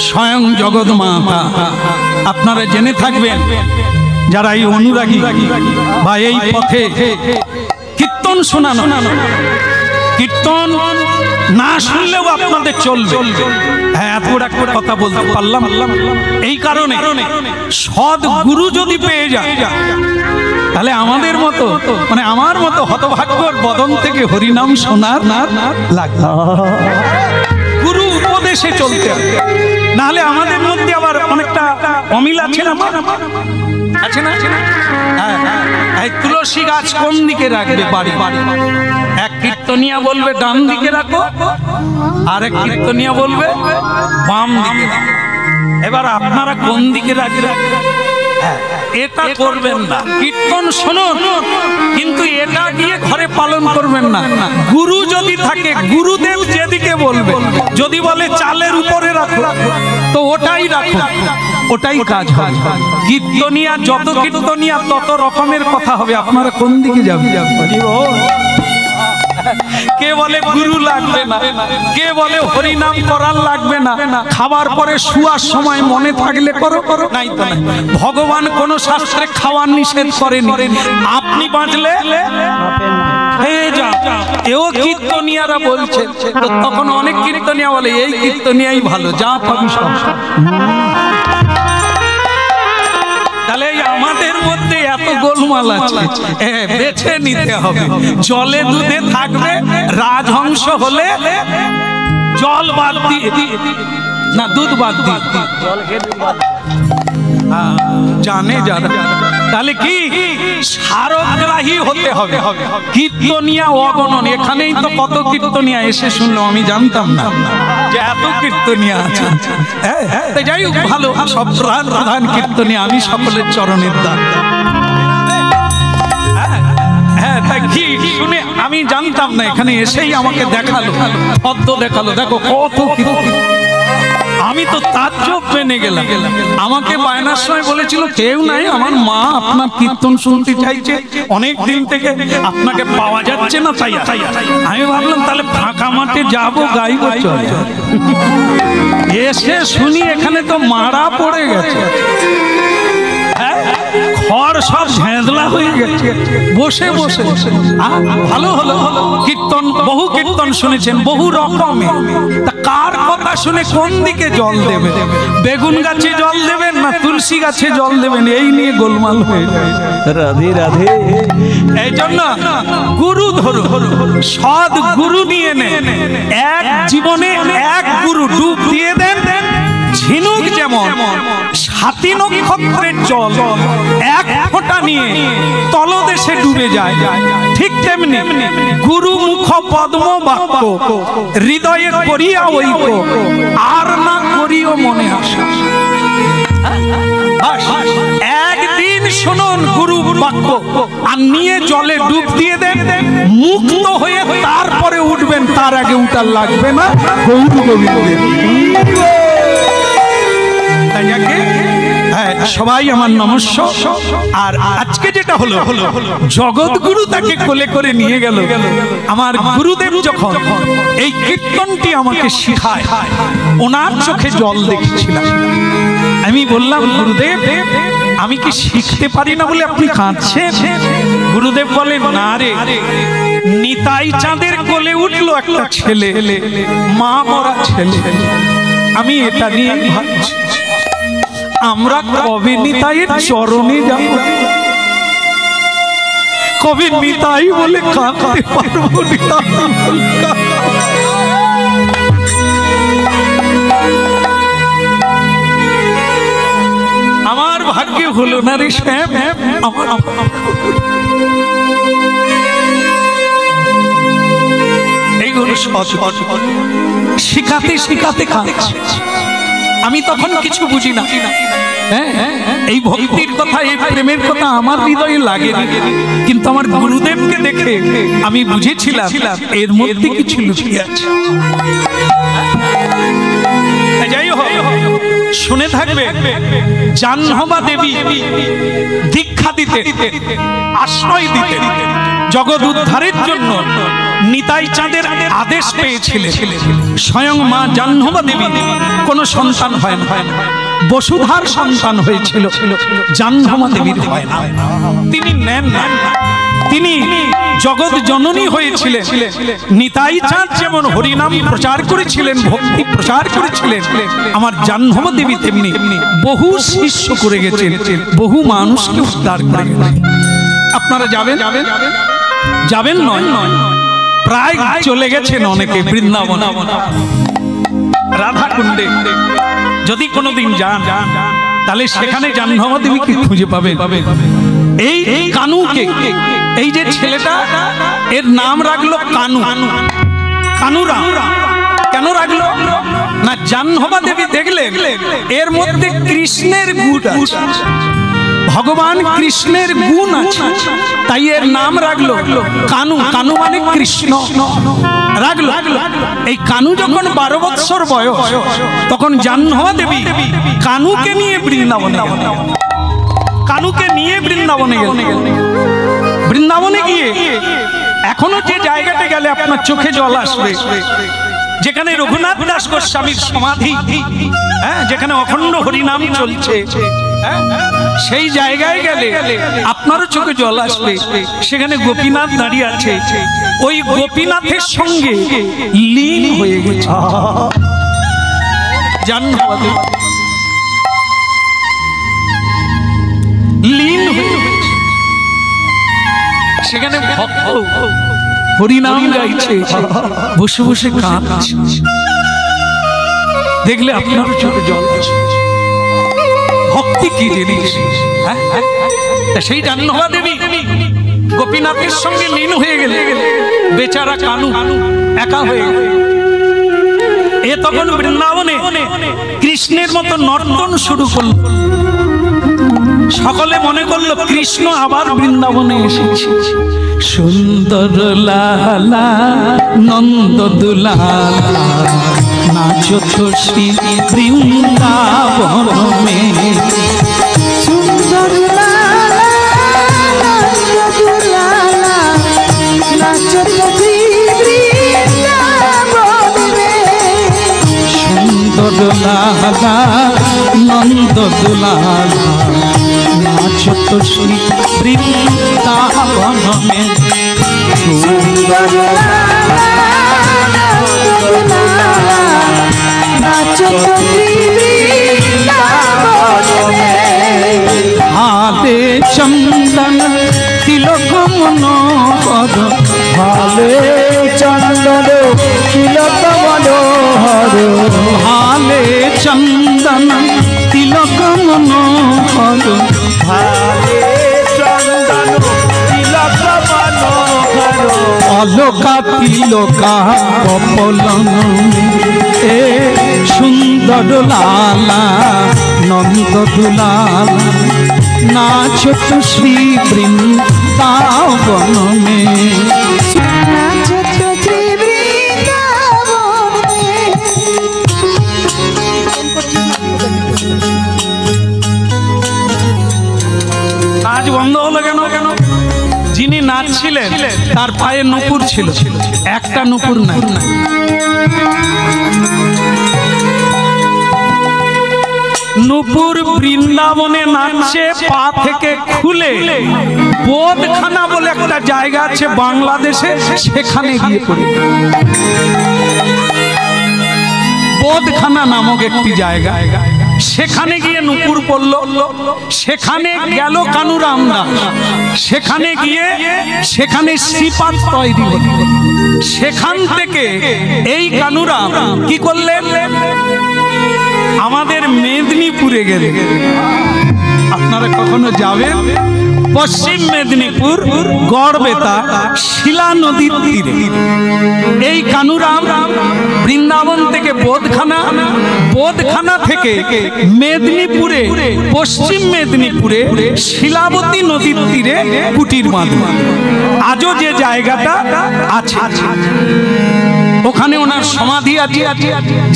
স্বয়ং জগৎ মাতা। আপনারা জেনে থাকবেন, যারা এই অনুরাগী বা এই পথে কীর্তন শোনানো, কীর্তন না শুনলেও আপনাদের চলবে। হ্যাঁ, এত বড় একটা কথা বলতে পারলাম এই কারণে, সৎ গুরু যদি পেয়ে যায়, তাহলে আমাদের মতো, মানে আমার মতো হতভাগ্যর বদন থেকে হরিনাম শোনার লাগে। গুরু উপদেশে চলতে হবে, নাহলে আমাদের মধ্যে আবার অনেকটা অমিল আছে না, আছে না? এই তুলসী গাছ কোন দিকে রাখবে বাড়ি? এক কীর্তনিয়া বলবে ডান দিকে রাখো, আর এক কীর্তনিয়া বলবে বাম দিকে রাখো। এবার আপনারা কোন দিকে রাখবেন? এটা করবেন না। কীর্তন শুনুন, কিন্তু এটা দিয়ে ঘরে পালন করবেন না। গুরু যদি থাকে, গুরুদেব যেদিকে বলবে, যদি বলে চালের উপরে রাখো, তো ওটাই রাখো, ওটাই কাজ হবে। কীর্তনিয়া যত কীর্তনিয়া তত রকমের কথা হবে। আপনারা কোন দিকে যাবেন? কে বলে গুরু লাগবে না, কে বলে হরিনাম করার লাগবে না, খাবার পরে শুয়ার সময় মনে থাকলে করো, নাই তো নাই। ভগবান কোন শাস্ত্রে খাওয়ার নিষেধ করেনি, আপনি বাঁচলে এও কীর্তনিয়ারা বলছে। তো তখন অনেক কীর্তনিয়া বলে এই কীর্তনিয়াই ভালো, যা পাবি সব। তাহলে আমাদের মধ্যে এত গোলমাল আছে, বেছে নিতে হবে। জলে দুধে থাকবে, রাজহংস হলে জল বাদ দিয়ে না, দুধ বাদ দিয়ে জানে যারা, তাহলে কি সারগ্রাহী হতে হবে। কীর্তনিয়া অগণন, এখানেই তো কত কীর্তনিয়া এসে শুনলো, আমি জানতাম না যে এত কীর্তনিয়া আছে। যাই হোক, ভালো, সব প্রধান কীর্তনিয়া, আমি সকলের চরণের দান। তাই কি শুনে আমি জানতাম না, এখানে এসেই আমাকে দেখালো, পদ্ম দেখালো, দেখো কত কীর্তন। আমি তো তাজ্জব মেনে গেলাম। আমাকে বায়নার সময় বলেছিল কেউ নাই, আমার মা আপনার কীর্তন শুনতে চাইছে অনেক দিন থেকে, আপনাকে পাওয়া যাচ্ছে না, তাই আমি ভাবলাম তাহলে ফাঁকা মাঠে যাবো, গাইবো। এসে শুনি এখানে তো মারা পড়ে গেছে, খড় সব ঝেঁদলা হয়ে গেছে, বসে বসে। ভালো হলো, কীর্তন, বহু কীর্তন শুনেছেন, বহু রকমের। তা কার কথা শুনে কোন দিকে জল দেবে? বেগুন গাছে জল দেবেন না তুলসী গাছে জল দেবেন? এই নিয়ে গোলমাল হয়ে যায়। রাধে রাধে। এই জন্য গুরু ধরো, সৎ গুরু নিয়ে নেন। এক জীবনে এক গুরু, ডুব দিয়ে দেন। ঝিনুক যেমন 7 নক্ষত্রের জল এক ফোঁটা নিয়ে তলদেশে ডুবে যায়, ঠিক তেমনি গুরু মুখ পদ্ম বাক্য হৃদয়ে করিয়া ঐক্য, আর না করিও মনে আসে। একদিন শুনুন গুরু বাক্য, আর নিয়ে জলে ডুব দিয়ে দেন, মুক্ত হয়ে তারপরে উঠবেন, তার আগে উঠার লাগবে না। গৌর গোবিন্দের হ্যাঁ সবাই আমার নমস্য। আর আজকে যেটা হলো জগৎগুরু তাকে কোলে করে নিয়ে গেল। আমার গুরুদেব যখন এই কীর্তনটি আমাকে শিখায় ওনার চোখে জল দেখেছিলাম। আমি বললাম গুরুদেব আমি কি শিখতে পারি না বলে আপনি কাঁদছেন? গুরুদেব বলেন না রে, নিতাই চাঁদের কোলে উঠলো একটা ছেলে, মা মরা ছেলে। আমি এটা নিয়ে ভাবছি আমরা কবে নিতাইয়ের চরণে যাব, কবে নিতাই বলে কাঁদতে পারবো। আমার ভাগ্যে হলো না রে শ্যাম, আমার এইগুলো শিখাতে শিখাতে কাঁদছে। আমি তখন কিছু বুঝি না। এই ভক্তির কথা এই প্রেমের কথা আমার হৃদয়ে লাগে, কিন্তু আমার গুরুদেবকে দেখে আমি বুঝেছিলাম এর মধ্যে কিছু লুকিয়ে আছে। যাই হোক শুনে থাকবে, জাহ্নবা দেবী দীক্ষা দিতে আশ্রয় দিতে জগৎ উদ্ধারের জন্য নিতাই চাঁদের আদেশ পেয়েছিলেন। স্বয়ং মা জাহ্নবা দেবী কোনো সন্তান হয় না, বসুধার সন্তান হয়েছিল, জাহ্নবা দেবীর হয় না। তিনি নেন না, তিনি জগৎ জননী হয়েছিলেন। নিতাই চাঁদ যেমন হরিনাম প্রচার করেছিলেন, ভক্তি প্রচার করেছিলেন, আমার জাহ্নবা দেবী তেমনি বহু শিষ্য করে গেছেন, বহু মানুষকে উদ্ধার করে গেছেন। আপনারা যাবেন যাবেন নয়, প্রায় চলে গেছেন অনেকে বৃন্দাবন, রাধা কুণ্ডে। যদি কোনোদিন যান তাহলে সেখানে জাহ্নবা দেবীকে খুঁজে পাবেন। এই কানুকে, এই যে ছেলেটা এর নাম রাখলো কানু, কানুরা। কেন রাখলো না, জাহ্নবা দেবী দেখলেন এর মধ্যে কৃষ্ণের গুণ আছে, ভগবান কৃষ্ণের গুণ আছে, তাই এর নাম রাখলো কানু। কানু মানে কৃষ্ণ রাখলো। এই কানু যখন 12 বৎসর বয়স, তখন জাহ্নবা দেবী কানুকে নিয়ে বৃন্দাবনে গেলেন। কানুকে নিয়ে বৃন্দাবনে গেলেন। বৃন্দাবনে গিয়ে এখনো যে জায়গাতে গেলে আপনার চোখে জল আসবে, যেখানে রঘুনাথ দাস গোস্বামীর সমাধি, যেখানে অখণ্ড হরিনাম চলছে, সেই জায়গায় গেলে আপনারও চোখে জল আসবে। সেখানে গোপীনাথ দাঁড়িয়ে আছে, ওই গোপীনাথের সঙ্গে লীন হয়ে গেছে জাহ্নবা দেবী, লীন হয়ে গেছে। সেখানে ভক্ত হরিনাম গাইছে, বসে বসে কাঁদছে। দেখলে আপনার চোখে জল আসে। ভক্তি কি জিনিস! সেই জাহ্নবা দেবী গোপীনাথের সঙ্গে লীন হয়ে গেলে বেচারা কানু একা হয়ে গেল। এ তখন বৃন্দাবনে কৃষ্ণের মতো নর্তন শুরু করল। সকলে মনে করলো কৃষ্ণ আবার বৃন্দাবনে এসেছে। সুন্দর লালা নন্দ দুলালা নাচো শ্রী বৃন্দাবন মে। সুন্দর লালা নন্দ দুলালা নাচো শ্রী বৃন্দাবন মে। সুন্দর লালা নন্দ দুলালা নাচো শ্রী বৃন্দাবন মে। সুন্দর হাতে চন্দন তিলক মনোহর, হালে চন্দন তিলক মনোহর, হালে চন্দন তিলক মনোহর, হালে চন্দন তিলক মনোহর, অলকা তিলকা কপলন এ সুন্দর লালা নন্দ দুলালা নাচো শ্রী বৃন্দাবন মে। নাচো শ্রী বৃন্দাবন মে। ছিলেন তার পায়ে নূপুর ছিল, একটা নূপুর নাই। নূপুর বৃন্দাবনে নাচছে পা থেকে খুলে বোধখানা বলে একটা জায়গা আছে বাংলাদেশে, সেখানে গিয়ে পড়ে। বোধখানা নামক একটি জায়গা, সেখানে গিয়ে নূপুর পড়ল। সেখানে গেল কানুরাম দাস, সেখানে গিয়ে সেখানে শ্রীপাদ তৈরি হল। সেখান থেকে এই কানুরাম কি করলেন, আমাদের মেদিনীপুরে গেলেন। আপনারা কখনো যাবেন পশ্চিম মেদিনীপুর গড়বেতা শিলা নদীর তীরে, এই কানুরাম বৃন্দাবন থেকে বোধখানা, বোধখানা থেকে মেদিনীপুরে, পশ্চিম মেদিনীপুরে শিলাবতী নদীর তীরে কুটির বাঁধল। আজও যে জায়গাটা আছে ওখানে ওনার সমাধি আছে,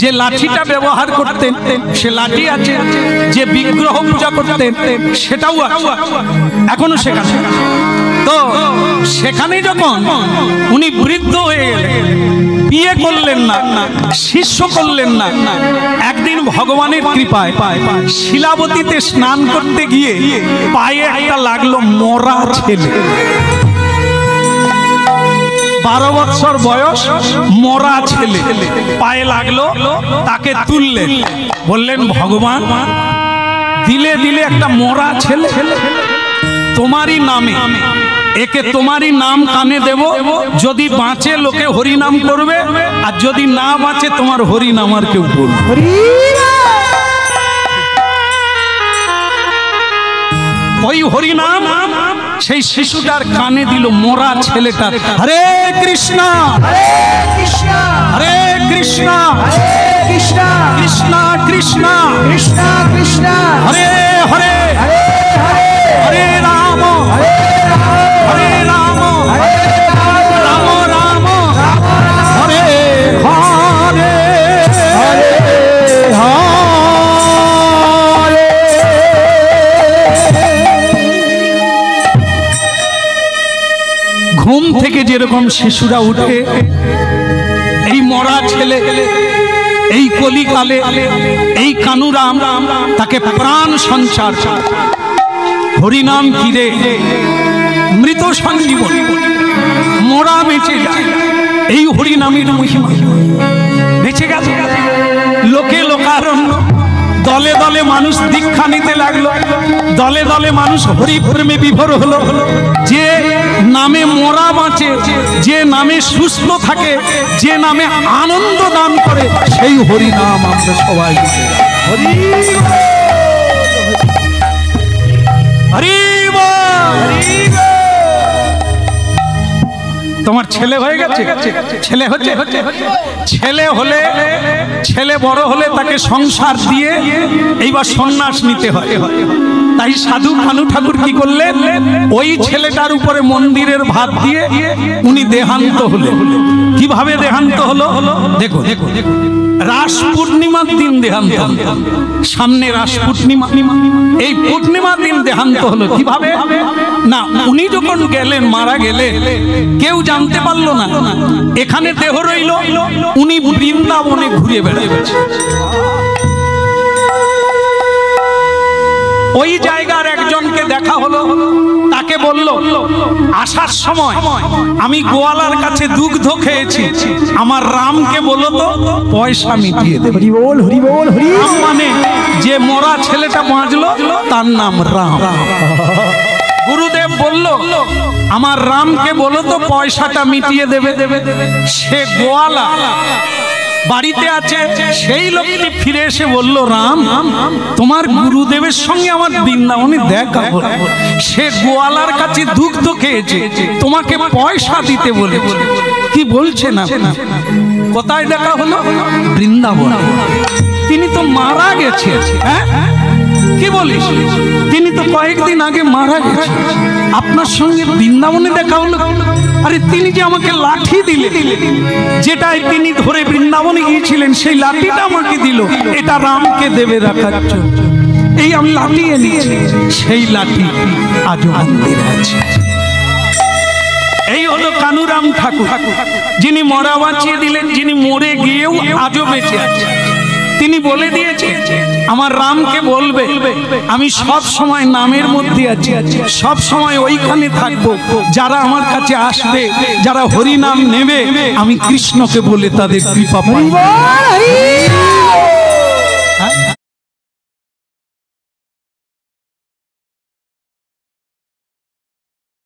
যে লাঠিটা ব্যবহার করতেন সে লাঠি আছে, যে বিগ্রহ পূজা করতেন সেটাও আছে এখনো সেখানে। তো সেখানে যখন উনি বৃদ্ধ হয়ে গেলেন, বিয়ে করলেন না, শিষ্য করলেন না, একদিন ভগবানের কৃপায় শিলাবতীতে স্নান করতে গিয়ে পায়ে একটা লাগলো মরা ছেলে। 12 বছর বয়স, মরা ছেলে পায়ে লাগলো। তাকে তুললেন, বললেন ভগবান দিলে দিলে একটা মরা ছেলে, তোমারই নামে একে তোমারই নাম কানে দেব, যদি বাঁচে লোকে হরি নাম করবে, আর যদি না বাঁচে তোমার হরি নাম আর কেউ বলবে। ওই হরি নাম সেই শিশুটার কানে দিল, মরা ছেলেটার। হরে কৃষ্ণ হরে কৃষ্ণ কৃষ্ণ কৃষ্ণ কৃষ্ণ কৃষ্ণ কৃষ্ণ হরে হরে হরে রাম হরে রাম রাম রাম হরে হরে হরে হরে। ঘুম থেকে যেরকম শিশুরা উঠে, এই মরা ছেলে এই কলিকালে এই কানুরাম তাকে প্রাণ সঞ্চার, হরিনাম ঘিরে মৃত সঞ্জীবন, মরা বেঁচে যায়। এই হরিনামের মহিমা বেঁচে গেছে। লোকে লোকারণ্য, দলে দলে মানুষ দীক্ষা নিতে লাগলো, দলে দলে মানুষ হরিপ্রেমে বিভোর হলো। যে নামে মরা বাঁচে, যে নামে সুস্থ থাকে, যে নামে আনন্দ দান করে, সেই হরি নাম আমরা সবাই হরি হরি। তোমার ছেলে হয়ে গেছে, ছেলে হচ্ছে, ছেলে হলে, ছেলে বড় হলে তাকে সংসার দিয়ে এইবার সন্ন্যাস নিতে হয়। তাই সাধু কানু ঠাকুর কি করলেন, ওই ছেলেটার উপরে মন্দিরের ভাত দিয়ে উনি দেহান্ত হলেন। কিভাবে দেহান্ত হলো দেখো, রাস পূর্ণিমার দিন দেহান্ত, সামনে রাস পূর্ণিমা, এই পূর্ণিমার দিন দেহান্ত হলো। কিভাবে না, উনি যখন গেলেন, মারা গেলেন, কেউ জানতে পারলো না, এখানে দেহ রইল, উনি বৃন্দাবনে ঘুরে বেড়াচ্ছে। ওই জায়গার একজনকে দেখা হলো, তাকে বলল আসার সময় আমি গোয়ালার কাছে দুগ্ধ খেয়েছি, আমার রামকে বলো তো পয়সা মিটিয়ে দেবে। হরি বল হরি বল হরি। রাম মানে যে মরা ছেলেটা বাঁচলো তার নাম রাম। গুরুদেব বলল আমার রামকে বলো তো পয়সাটা মিটিয়ে দেবে। সে গোয়ালা বাড়িতে আছে, সেই লোকটি ফিরে এসে বলল রাম তোমার গুরুদেবের সঙ্গে আমার বৃন্দাবনে দেখা হলো, সে গোয়ালার কাছে দুগ্ধ খেয়েছে, তোমাকে পয়সা দিতে বলেছে। কি বলছে না, কোথায় দেখা হলো? বৃন্দাবন। তিনি তো মারা গেছে। হ্যাঁ কি বলিস, তিনি তো কয়েকদিন আগে মারা গেছে, আপনার সঙ্গে বৃন্দাবনে দেখা হলো। আরে তিনি যে আমাকে লাঠি দিলেন, যেটাই তিনি ধরে বৃন্দাবনে গিয়েছিলেন, সেই লাঠিটা আমাকে দিল, এটা রামকে দেবে রাখার জন্য। এই আমি লাঠি এনেছি, সেই লাঠি আজও মন্দিরে আছে। এই হলো কানুরাম ঠাকুর, যিনি মরা বাঁচিয়ে দিলেন, যিনি মরে গিয়েও আজও বেঁচে আছে। তিনি বলে দিয়েছে আমার রামকে বলবে আমি সব সময় নামের মধ্যে আছি, সব সময় ওইখানে থাকবো। যারা আমার কাছে আসবে, যারা হরি নাম নেবে, আমি কৃষ্ণকে বলে তাদের কৃপা পাই।